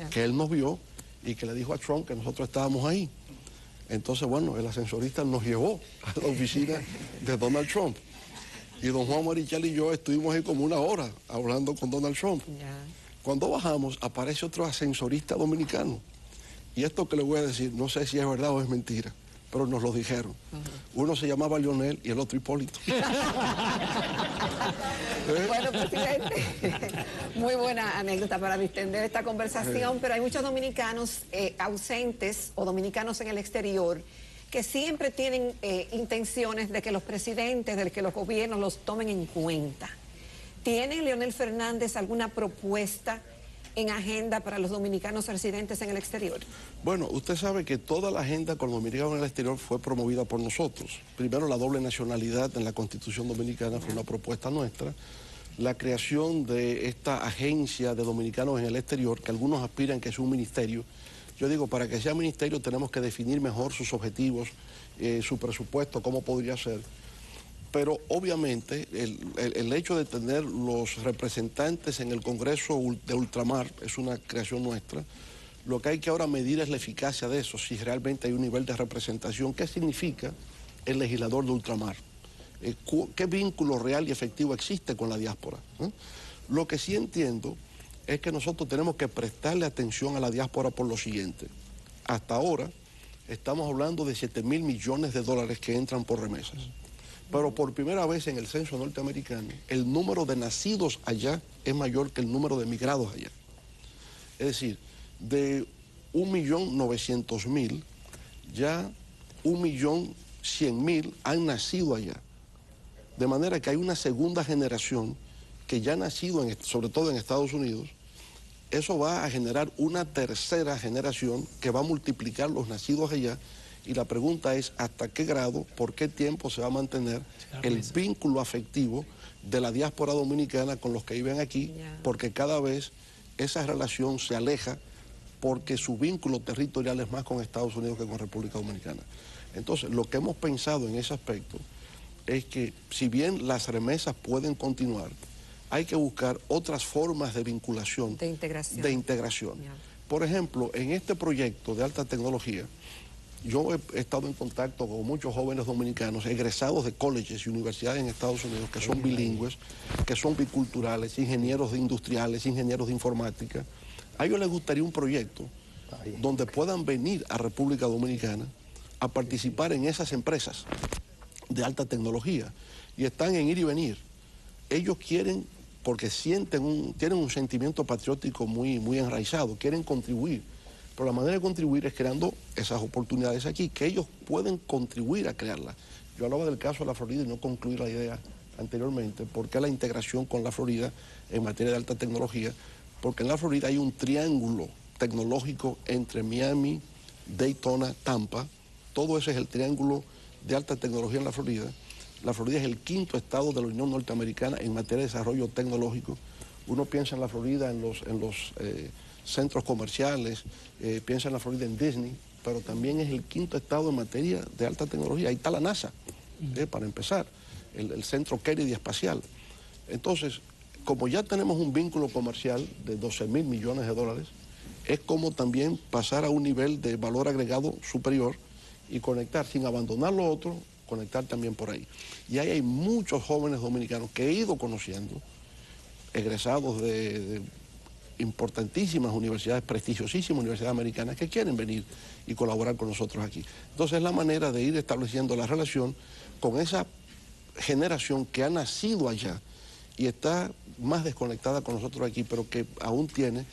Que él nos vio y que le dijo a Trump que nosotros estábamos ahí. Entonces, bueno, el ascensorista nos llevó a la oficina de Donald Trump. Y don Juan Marichal y yo estuvimos ahí como una hora hablando con Donald Trump. Cuando bajamos, aparece otro ascensorista dominicano. Y esto que le voy a decir, no sé si es verdad o es mentira, pero nos lo dijeron. Uno se llamaba Lionel y el otro Hipólito. Bueno, presidente, muy buena anécdota para distender esta conversación, pero hay muchos dominicanos ausentes o dominicanos en el exterior que siempre tienen intenciones de que los presidentes, de que los gobiernos los tomen en cuenta. ¿Tiene Leonel Fernández alguna propuesta en agenda para los dominicanos residentes en el exterior? Bueno, usted sabe que toda la agenda con los dominicanos en el exterior fue promovida por nosotros. Primero, la doble nacionalidad en la Constitución Dominicana fue una propuesta nuestra. La creación de esta agencia de dominicanos en el exterior, que algunos aspiran que es un ministerio. Yo digo, para que sea ministerio tenemos que definir mejor sus objetivos, su presupuesto, cómo podría ser. Pero obviamente el hecho de tener los representantes en el Congreso de Ultramar es una creación nuestra. Lo que hay que ahora medir es la eficacia de eso, si realmente hay un nivel de representación. ¿Qué significa el legislador de Ultramar? ¿Qué vínculo real y efectivo existe con la diáspora? Lo que sí entiendo es que nosotros tenemos que prestarle atención a la diáspora por lo siguiente. Hasta ahora estamos hablando de 7.000 millones de dólares que entran por remesas. Pero por primera vez en el censo norteamericano, el número de nacidos allá es mayor que el número de emigrados allá. Es decir, de 1.900.000, ya 1.100.000 han nacido allá. De manera que hay una segunda generación que ya ha nacido, sobre todo en Estados Unidos. Eso va a generar una tercera generación que va a multiplicar los nacidos allá. Y la pregunta es, ¿hasta qué grado, por qué tiempo se va a mantener el vínculo afectivo de la diáspora dominicana con los que viven aquí? Porque cada vez esa relación se aleja porque su vínculo territorial es más con Estados Unidos que con República Dominicana. Entonces, lo que hemos pensado en ese aspecto es que, si bien las remesas pueden continuar, hay que buscar otras formas de vinculación, de integración. Por ejemplo, en este proyecto de alta tecnología, yo he estado en contacto con muchos jóvenes dominicanos egresados de colleges y universidades en Estados Unidos que son bilingües, que son biculturales, ingenieros industriales, ingenieros de informática. A ellos les gustaría un proyecto donde puedan venir a República Dominicana a participar en esas empresas de alta tecnología y están en ir y venir. Ellos quieren, porque tienen un sentimiento patriótico muy enraizado, quieren contribuir. Pero la manera de contribuir es creando esas oportunidades aquí, que ellos pueden contribuir a crearlas. Yo hablaba del caso de la Florida y no concluí la idea anteriormente. ¿Por qué la integración con la Florida en materia de alta tecnología? Porque en la Florida hay un triángulo tecnológico entre Miami, Daytona, Tampa. Todo ese es el triángulo de alta tecnología en la Florida. La Florida es el 5º estado de la Unión Norteamericana en materia de desarrollo tecnológico. Uno piensa en la Florida en los centros comerciales, piensa en la Florida en Disney, pero también es el 5º estado en materia de alta tecnología. Ahí está la NASA, para empezar, el centro Kennedy espacial. Entonces, como ya tenemos un vínculo comercial de 12.000 millones de dólares, es como también pasar a un nivel de valor agregado superior y conectar, sin abandonar lo otro, conectar también por ahí. Y ahí hay muchos jóvenes dominicanos que he ido conociendo, egresados de importantísimas universidades, prestigiosísimas universidades americanas, que quieren venir y colaborar con nosotros aquí. Entonces es la manera de ir estableciendo la relación con esa generación que ha nacido allá y está más desconectada con nosotros aquí, pero que aún tiene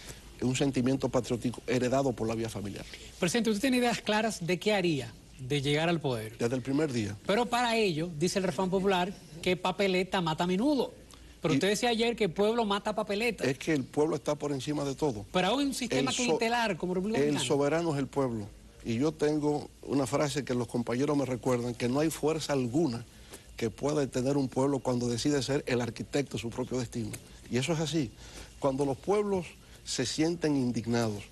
un sentimiento patriótico heredado por la vía familiar. Presidente, ¿usted tiene ideas claras de qué haría de llegar al poder? Desde el primer día. Pero para ello, dice el refrán popular, que papeleta mata a menudo. Pero usted decía ayer que el pueblo mata papeleta. Es que el pueblo está por encima de todo. Pero aún un sistema clientelar como República Dominicana. El soberano es el pueblo. Y yo tengo una frase que los compañeros me recuerdan, que no hay fuerza alguna que pueda detener un pueblo cuando decide ser el arquitecto de su propio destino. Y eso es así. Cuando los pueblos se sienten indignados,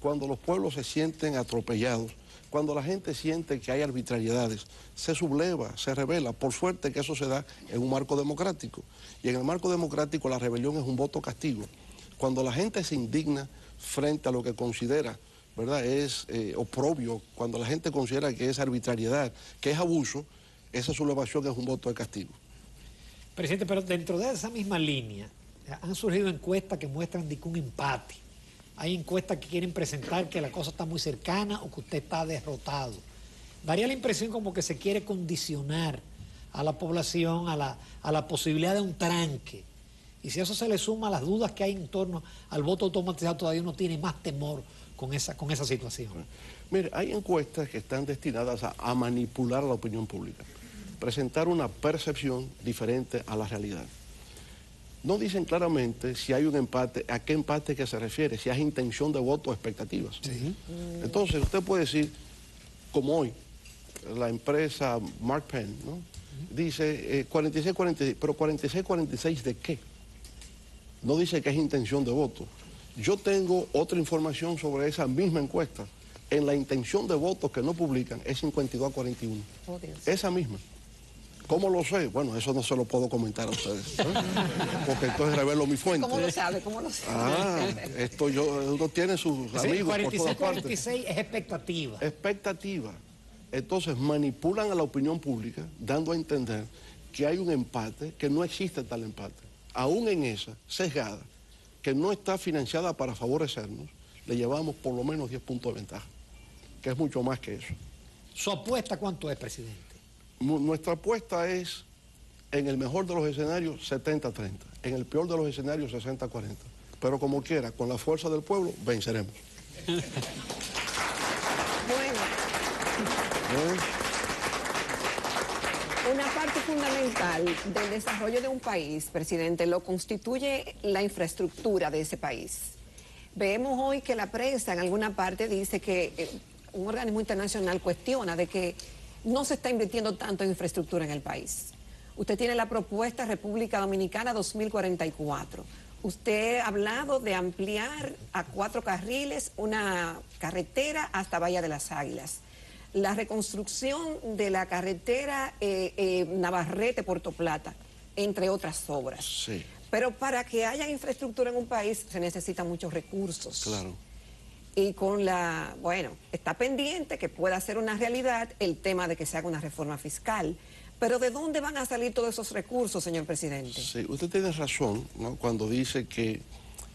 cuando los pueblos se sienten atropellados, cuando la gente siente que hay arbitrariedades, se subleva, se rebela. Por suerte que eso se da en un marco democrático. Y en el marco democrático la rebelión es un voto castigo. Cuando la gente se indigna frente a lo que considera, ¿verdad?, es oprobio, cuando la gente considera que es arbitrariedad, que es abuso, esa sublevación es un voto de castigo. Presidente, pero dentro de esa misma línea han surgido encuestas que muestran de que un empate. Hay encuestas que quieren presentar que la cosa está muy cercana o que usted está derrotado. Daría la impresión como que se quiere condicionar a la población a la posibilidad de un tranque. Y si eso se le suma a las dudas que hay en torno al voto automatizado, todavía uno tiene más temor con esa situación. Mire, hay encuestas que están destinadas a manipular a la opinión pública, presentar una percepción diferente a la realidad. No dicen claramente si hay un empate, a qué empate que se refiere, si hay intención de voto o expectativas. Sí. Entonces usted puede decir, como hoy, la empresa Mark Penn, ¿no?, dice 46-46, pero 46-46 ¿de qué? No dice que es intención de voto. Yo tengo otra información sobre esa misma encuesta. En la intención de votos que no publican es 52-41. Oh, Dios. Esa misma. ¿Cómo lo sé? Bueno, eso no se lo puedo comentar a ustedes, ¿eh? Porque entonces revelo mi fuente. ¿Cómo lo sabe? ¿Cómo lo sabe? Ah, uno tiene sus amigos por todas partes. 46 es expectativa. Expectativa. Entonces manipulan a la opinión pública, dando a entender que hay un empate, que no existe tal empate. Aún en esa, sesgada, que no está financiada para favorecernos, le llevamos por lo menos 10 puntos de ventaja, que es mucho más que eso. ¿Su apuesta cuánto es, presidente? Nuestra apuesta es, en el mejor de los escenarios, 70-30. En el peor de los escenarios, 60-40. Pero como quiera, con la fuerza del pueblo, venceremos. Una parte fundamental del desarrollo de un país, presidente, lo constituye la infraestructura de ese país. Vemos hoy que la prensa en alguna parte dice que un organismo internacional cuestiona de que no se está invirtiendo tanto en infraestructura en el país. Usted tiene la propuesta República Dominicana 2044. Usted ha hablado de ampliar a 4 carriles una carretera hasta Bahía de las Águilas. La reconstrucción de la carretera Navarrete-Puerto Plata, entre otras obras. Sí. Pero para que haya infraestructura en un país se necesitan muchos recursos. Claro. Y está pendiente que pueda ser una realidad el tema de que se haga una reforma fiscal. Pero ¿de dónde van a salir todos esos recursos, señor presidente? Sí, usted tiene razón, ¿no?, cuando dice que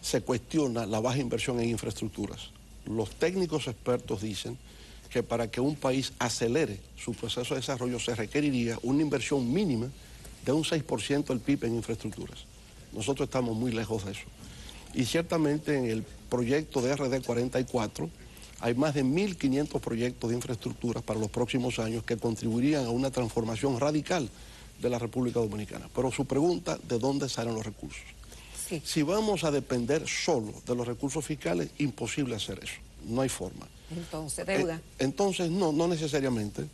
se cuestiona la baja inversión en infraestructuras. Los técnicos expertos dicen que para que un país acelere su proceso de desarrollo se requeriría una inversión mínima de un 6% del PIB en infraestructuras. Nosotros estamos muy lejos de eso. Y ciertamente en el proyecto de RD 44 hay más de 1.500 proyectos de infraestructuras para los próximos años que contribuirían a una transformación radical de la República Dominicana. Pero su pregunta, ¿de dónde salen los recursos? Sí. Si vamos a depender solo de los recursos fiscales, imposible hacer eso. No hay forma. Entonces, deuda. Entonces, no necesariamente.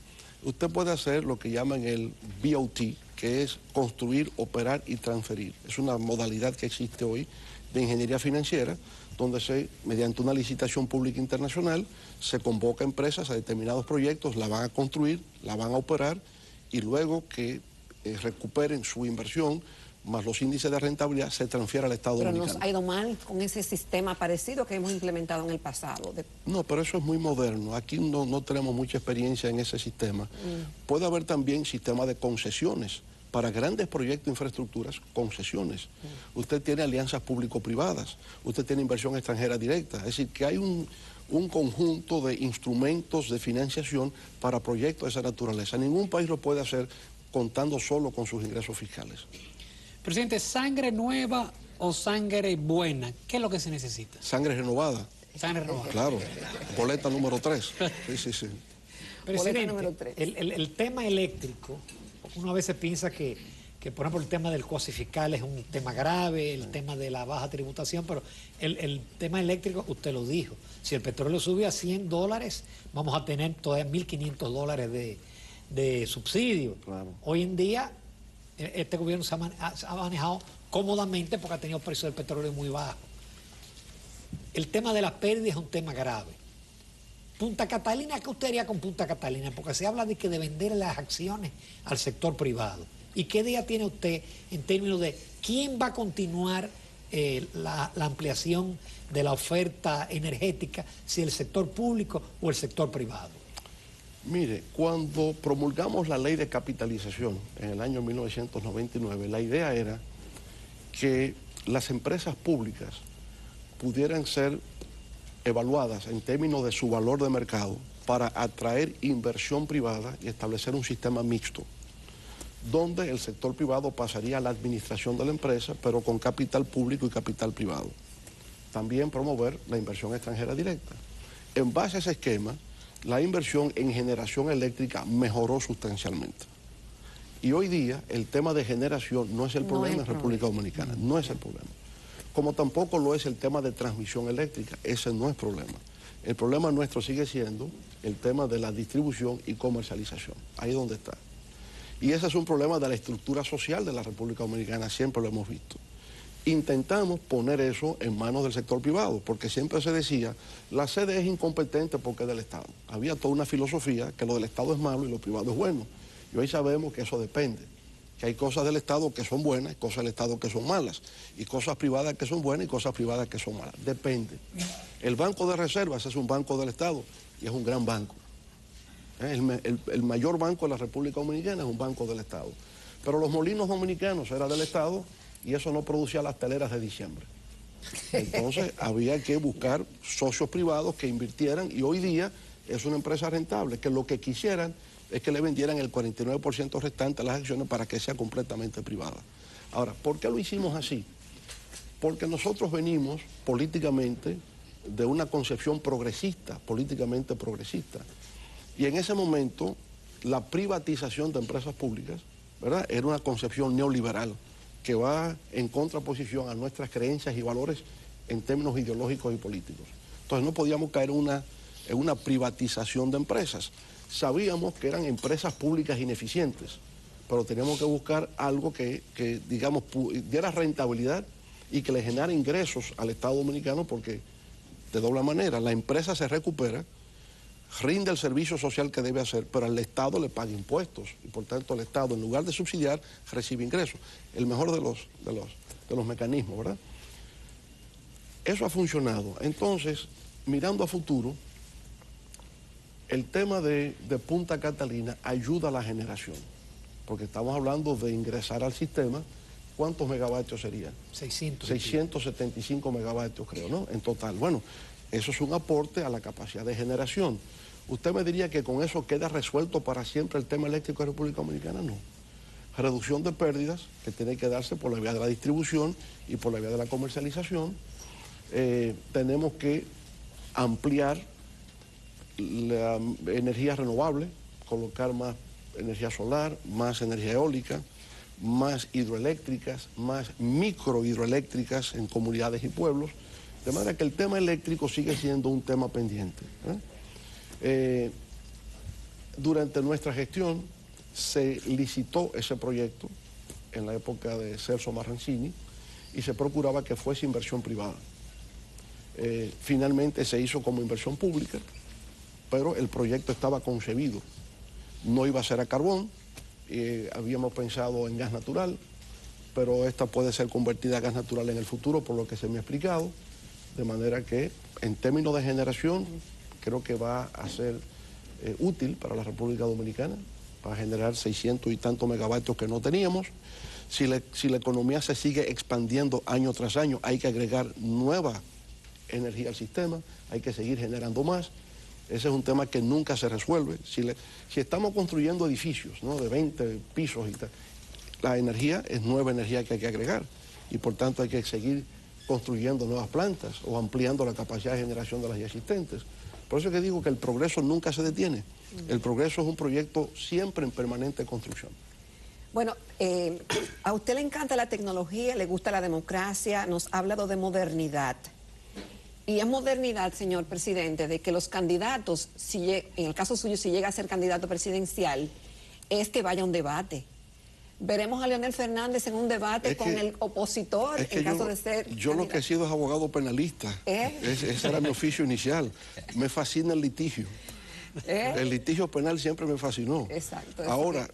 Usted puede hacer lo que llaman el BOT, que es construir, operar y transferir. Es una modalidad que existe hoy de ingeniería financiera, donde mediante una licitación pública internacional, se convoca a empresas a determinados proyectos, la van a construir, la van a operar, y luego que recuperen su inversión, más los índices de rentabilidad, se transfiere al Estado Dominicano. Pero nos ha ido mal con ese sistema parecido que hemos implementado en el pasado. No, pero eso es muy moderno. Aquí no tenemos mucha experiencia en ese sistema. Puede haber también sistemas de concesiones. Para grandes proyectos de infraestructuras, concesiones. Usted tiene alianzas público-privadas, usted tiene inversión extranjera directa. Es decir, que hay un conjunto de instrumentos de financiación para proyectos de esa naturaleza. Ningún país lo puede hacer contando solo con sus ingresos fiscales. Presidente, ¿sangre nueva o sangre buena? ¿Qué es lo que se necesita? Sangre renovada. Sangre renovada. Claro. Boleta número 3. Sí. Presidente, el tema eléctrico, uno a veces piensa que, por ejemplo, el tema del costo fiscal es un tema grave, el tema de la baja tributación, pero el tema eléctrico, usted lo dijo, si el petróleo sube a $100, vamos a tener todavía $1.500 de subsidio. Claro. Hoy en día, este gobierno se ha manejado cómodamente porque ha tenido precios del petróleo muy bajos. El tema de las pérdidas es un tema grave. Punta Catalina, ¿qué usted haría con Punta Catalina? Porque se habla de que de vender las acciones al sector privado. ¿Y qué idea tiene usted en términos de quién va a continuar la ampliación de la oferta energética, si el sector público o el sector privado? Mire, cuando promulgamos la ley de capitalización en el año 1999, la idea era que las empresas públicas pudieran ser evaluadas en términos de su valor de mercado para atraer inversión privada y establecer un sistema mixto, donde el sector privado pasaría a la administración de la empresa, pero con capital público y capital privado. También promover la inversión extranjera directa. En base a ese esquema, la inversión en generación eléctrica mejoró sustancialmente. Y hoy día el tema de generación no es el problema en República Dominicana, no es el problema. Como tampoco lo es el tema de transmisión eléctrica, ese no es problema. El problema nuestro sigue siendo el tema de la distribución y comercialización, ahí es donde está. Y ese es un problema de la estructura social de la República Dominicana, siempre lo hemos visto. Intentamos poner eso en manos del sector privado, porque siempre se decía, la sede es incompetente porque es del Estado. Había toda una filosofía que lo del Estado es malo y lo privado es bueno. Y hoy sabemos que eso depende, que hay cosas del Estado que son buenas, cosas del Estado que son malas, y cosas privadas que son buenas y cosas privadas que son malas. Depende. El Banco de Reservas es un banco del Estado y es un gran banco. El mayor banco de la República Dominicana es un banco del Estado. Pero los molinos dominicanos eran del Estado y eso no producía las teleras de diciembre. Entonces había que buscar socios privados que invirtieran y hoy día es una empresa rentable, que lo que quisieran es que le vendieran el 49% restante a las acciones para que sea completamente privada. Ahora, ¿por qué lo hicimos así? Porque nosotros venimos políticamente de una concepción progresista, políticamente progresista. Y en ese momento, la privatización de empresas públicas, ¿verdad?, era una concepción neoliberal que va en contraposición a nuestras creencias y valores en términos ideológicos y políticos. Entonces no podíamos caer en una privatización de empresas. Sabíamos que eran empresas públicas ineficientes, pero teníamos que buscar algo que digamos, diera rentabilidad y que le generara ingresos al Estado Dominicano, porque de doble manera, la empresa se recupera, rinde el servicio social que debe hacer, pero al Estado le paga impuestos y por tanto el Estado, en lugar de subsidiar, recibe ingresos. El mejor de los mecanismos, ¿verdad? Eso ha funcionado. Entonces, mirando a futuro, el tema de Punta Catalina ayuda a la generación, porque estamos hablando de ingresar al sistema. ¿Cuántos megavatios serían? 675 megavatios, creo, ¿no? En total. Bueno, eso es un aporte a la capacidad de generación. ¿Usted me diría que con eso queda resuelto para siempre el tema eléctrico de la República Dominicana? No. Reducción de pérdidas, que tiene que darse por la vía de la distribución y por la vía de la comercialización. Tenemos que ampliar la energía renovable, colocar más energía solar, más energía eólica, más hidroeléctricas, más microhidroeléctricas en comunidades y pueblos, de manera que el tema eléctrico sigue siendo un tema pendiente. Durante nuestra gestión se licitó ese proyecto en la época de Celso Marrancini y se procuraba que fuese inversión privada. Finalmente se hizo como inversión pública, pero el proyecto estaba concebido. No iba a ser a carbón, habíamos pensado en gas natural, pero esta puede ser convertida a gas natural en el futuro, por lo que se me ha explicado, de manera que en términos de generación creo que va a ser útil para la República Dominicana, para generar 600 y tantos megavatios que no teníamos. Si la economía se sigue expandiendo año tras año, hay que agregar nueva energía al sistema, hay que seguir generando más. Ese es un tema que nunca se resuelve. Si estamos construyendo edificios, ¿no?, de 20 pisos y tal, la energía es nueva energía que hay que agregar y por tanto hay que seguir construyendo nuevas plantas o ampliando la capacidad de generación de las ya existentes. Por eso es que digo que el progreso nunca se detiene. El progreso es un proyecto siempre en permanente construcción. Bueno, a usted le encanta la tecnología, le gusta la democracia, nos ha hablado de modernidad. Y es modernidad, señor presidente, de que los candidatos, en el caso suyo, si llega a ser candidato presidencial, es que vaya a un debate. Veremos a Leonel Fernández en un debate con el opositor, en caso de ser Yo candidato. lo que he sido es abogado penalista. Ese era mi oficio inicial. Me fascina el litigio. El litigio penal siempre me fascinó. Exacto. Ahora,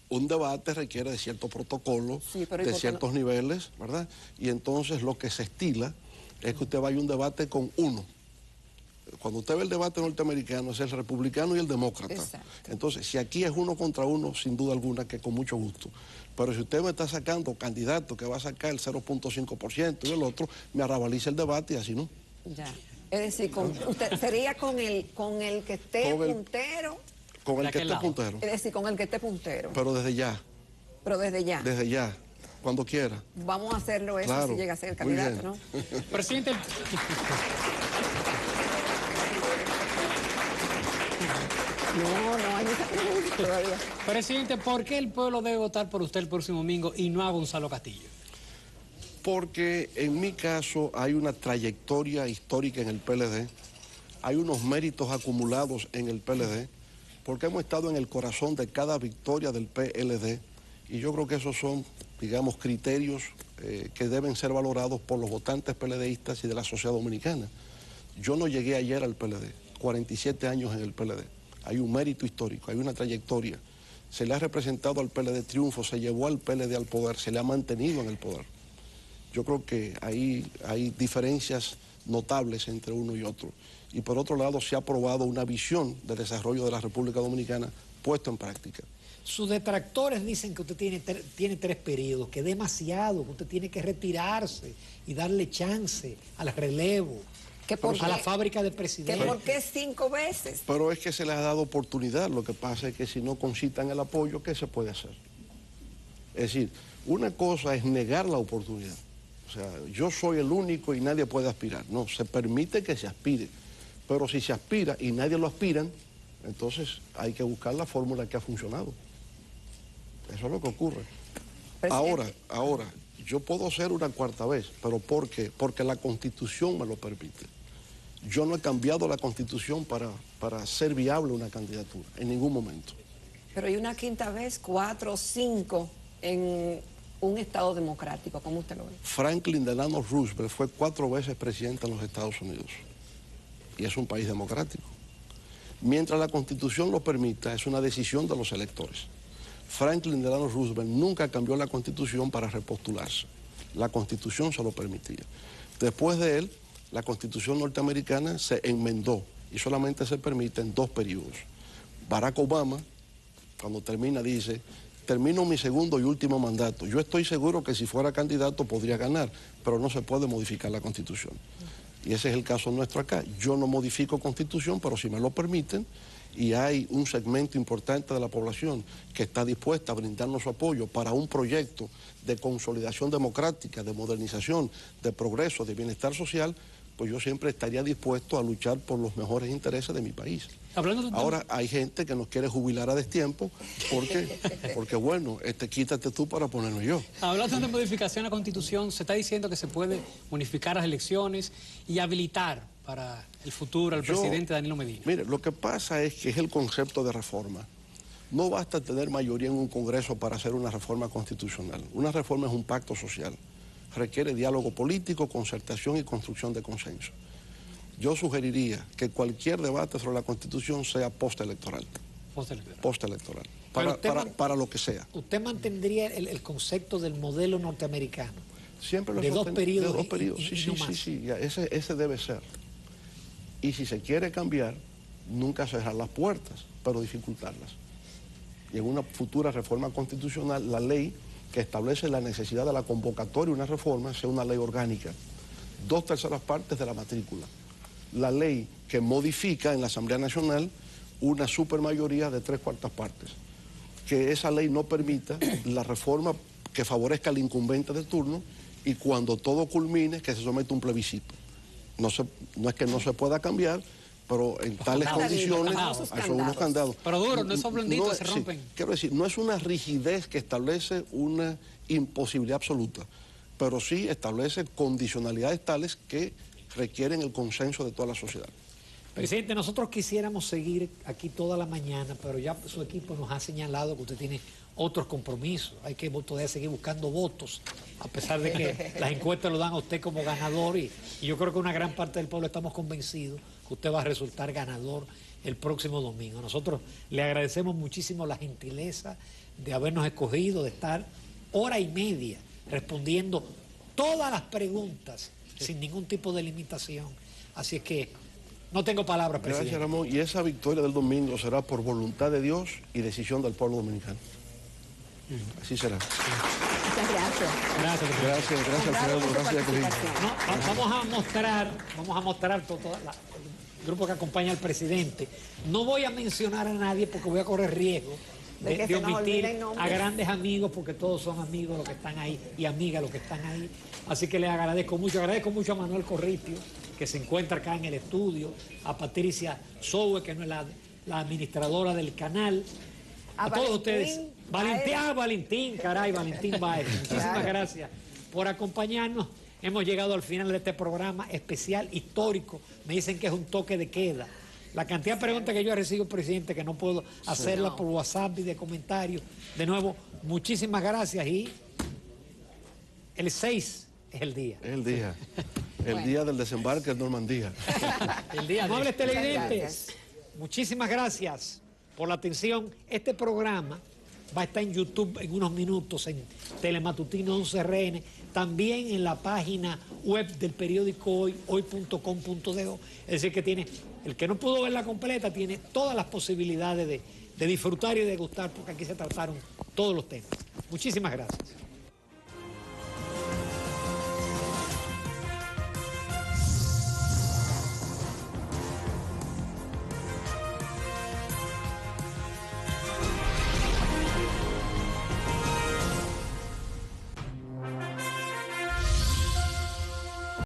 un debate requiere de cierto protocolo, de ciertos niveles, ¿verdad? Y entonces lo que se estila es que usted vaya a un debate con uno. Cuando usted ve el debate norteamericano, es el republicano y el demócrata. Exacto. Entonces, si aquí es uno contra uno, sin duda alguna, que con mucho gusto. Pero si usted me está sacando candidato que va a sacar el 0.5% y el otro, me arrabaliza el debate y así no. Ya. Es decir, usted sería con el que esté puntero. Con el que esté puntero. Es decir, con el que esté puntero. Pero desde ya. Pero desde ya. Desde ya. Cuando quiera. Vamos a hacerlo eso, claro, si llega a ser el candidato, ¿no? Presidente. No hay mucha pregunta todavía. Presidente, ¿por qué el pueblo debe votar por usted el próximo domingo y no a Gonzalo Castillo? Porque en mi caso hay una trayectoria histórica en el PLD, hay unos méritos acumulados en el PLD, porque hemos estado en el corazón de cada victoria del PLD y yo creo que esos son, digamos, criterios que deben ser valorados por los votantes PLDistas y de la sociedad dominicana. Yo no llegué ayer al PLD, 47 años en el PLD. Hay un mérito histórico, hay una trayectoria. Se le ha representado al PLD triunfo, se llevó al PLD al poder, se le ha mantenido en el poder. Yo creo que ahí hay diferencias notables entre uno y otro. Y por otro lado, se ha aprobado una visión de desarrollo de la República Dominicana puesta en práctica. Sus detractores dicen que usted tiene 3 periodos, que es demasiado, que usted tiene que retirarse y darle chance al relevo, a la fábrica de presidentes. ¿Por qué 5 veces? Pero es que se les ha dado oportunidad. Lo que pasa es que si no concitan el apoyo, ¿qué se puede hacer? Es decir, una cosa es negar la oportunidad. O sea, yo soy el único y nadie puede aspirar. No, se permite que se aspire. Pero si se aspira y nadie lo aspira, entonces hay que buscar la fórmula que ha funcionado. Eso es lo que ocurre. Ahora, yo puedo ser una 4ª vez, pero ¿por qué? Porque la Constitución me lo permite. Yo no he cambiado la Constitución para ser viable una candidatura, en ningún momento. Pero hay una 5ª vez, 4 o 5 en un Estado democrático, ¿cómo usted lo ve? Franklin Delano Roosevelt fue 4 veces presidente en los Estados Unidos y es un país democrático. Mientras la Constitución lo permita, es una decisión de los electores. Franklin Delano Roosevelt nunca cambió la Constitución para repostularse. La Constitución se lo permitía. Después de él, la Constitución norteamericana se enmendó y solamente se permite en 2 periodos. Barack Obama, cuando termina, dice: termino mi segundo y último mandato. Yo estoy seguro que si fuera candidato podría ganar, pero no se puede modificar la Constitución. Y ese es el caso nuestro acá. Yo no modifico Constitución, pero si me lo permiten, y hay un segmento importante de la población que está dispuesta a brindarnos su apoyo para un proyecto de consolidación democrática, de modernización, de progreso, de bienestar social, pues yo siempre estaría dispuesto a luchar por los mejores intereses de mi país. Ahora hay gente que nos quiere jubilar a destiempo porque bueno, quítate tú para ponerme yo. Hablando de modificación a la Constitución, se está diciendo que se puede modificar las elecciones y habilitar para el futuro al presidente Danilo Medina? Mire, lo que pasa es que es el concepto de reforma. No basta tener mayoría en un Congreso para hacer una reforma constitucional. Una reforma es un pacto social. Requiere diálogo político, concertación y construcción de consenso. Yo sugeriría que cualquier debate sobre la Constitución sea postelectoral. Postelectoral. Para lo que sea. ¿Usted mantendría el concepto del modelo norteamericano? Siempre lo de dos periodos. De dos periodos. Sí, ese debe ser. Y si se quiere cambiar, nunca cerrar las puertas, pero dificultarlas. Y en una futura reforma constitucional, la ley que establece la necesidad de la convocatoria de una reforma sea una ley orgánica. 2/3 partes de la matrícula. La ley que modifica en la Asamblea Nacional una supermayoría de 3/4 partes. Que esa ley no permita la reforma que favorezca al incumbente de turno y cuando todo culmine que se someta a un plebiscito. No es que no se pueda cambiar, pero en tales condiciones hay unos candados. Pero duro, no esos blanditos se rompen. Sí, quiero decir, no es una rigidez que establece una imposibilidad absoluta, pero sí establece condicionalidades tales que requieren el consenso de toda la sociedad. Presidente, nosotros quisiéramos seguir aquí toda la mañana, pero ya su equipo nos ha señalado que usted tiene otros compromisos. Hay que todavía seguir buscando votos, a pesar de que las encuestas lo dan a usted como ganador y yo creo que una gran parte del pueblo estamos convencidos que usted va a resultar ganador el próximo domingo. Nosotros le agradecemos muchísimo la gentileza de habernos escogido, de estar hora y media respondiendo todas las preguntas sin ningún tipo de limitación. Así es que no tengo palabras, presidente. Gracias, Ramón. Y esa victoria del domingo será por voluntad de Dios y decisión del pueblo dominicano. Así será. Muchas gracias. Gracias, Alfredo. Gracias, Corina. Vamos a mostrar todo el grupo que acompaña al presidente. No voy a mencionar a nadie porque voy a correr riesgo de omitir a grandes amigos, porque todos son amigos los que están ahí y amigas los que están ahí. Así que les agradezco mucho. Agradezco mucho a Manuel Corritio, que se encuentra acá en el estudio, a Patricia Soue, que no es la administradora del canal, a todos ustedes. Valentín Baez. Muchísimas gracias por acompañarnos. Hemos llegado al final de este programa especial histórico. Me dicen que es un toque de queda. La cantidad de preguntas que yo he recibido, presidente, que no puedo hacerlas por WhatsApp y de comentarios. De nuevo, muchísimas gracias y el 6 es el día. Es el día. El día del desembarque en Normandía. Amables televidentes, muchísimas gracias por la atención. Este programa va a estar en YouTube en unos minutos, en Telematutino 11RN, también en la página web del periódico Hoy, hoy.com.do. Es decir, que tiene, el que no pudo verla completa, tiene todas las posibilidades de disfrutar y de gustar, porque aquí se trataron todos los temas. Muchísimas gracias.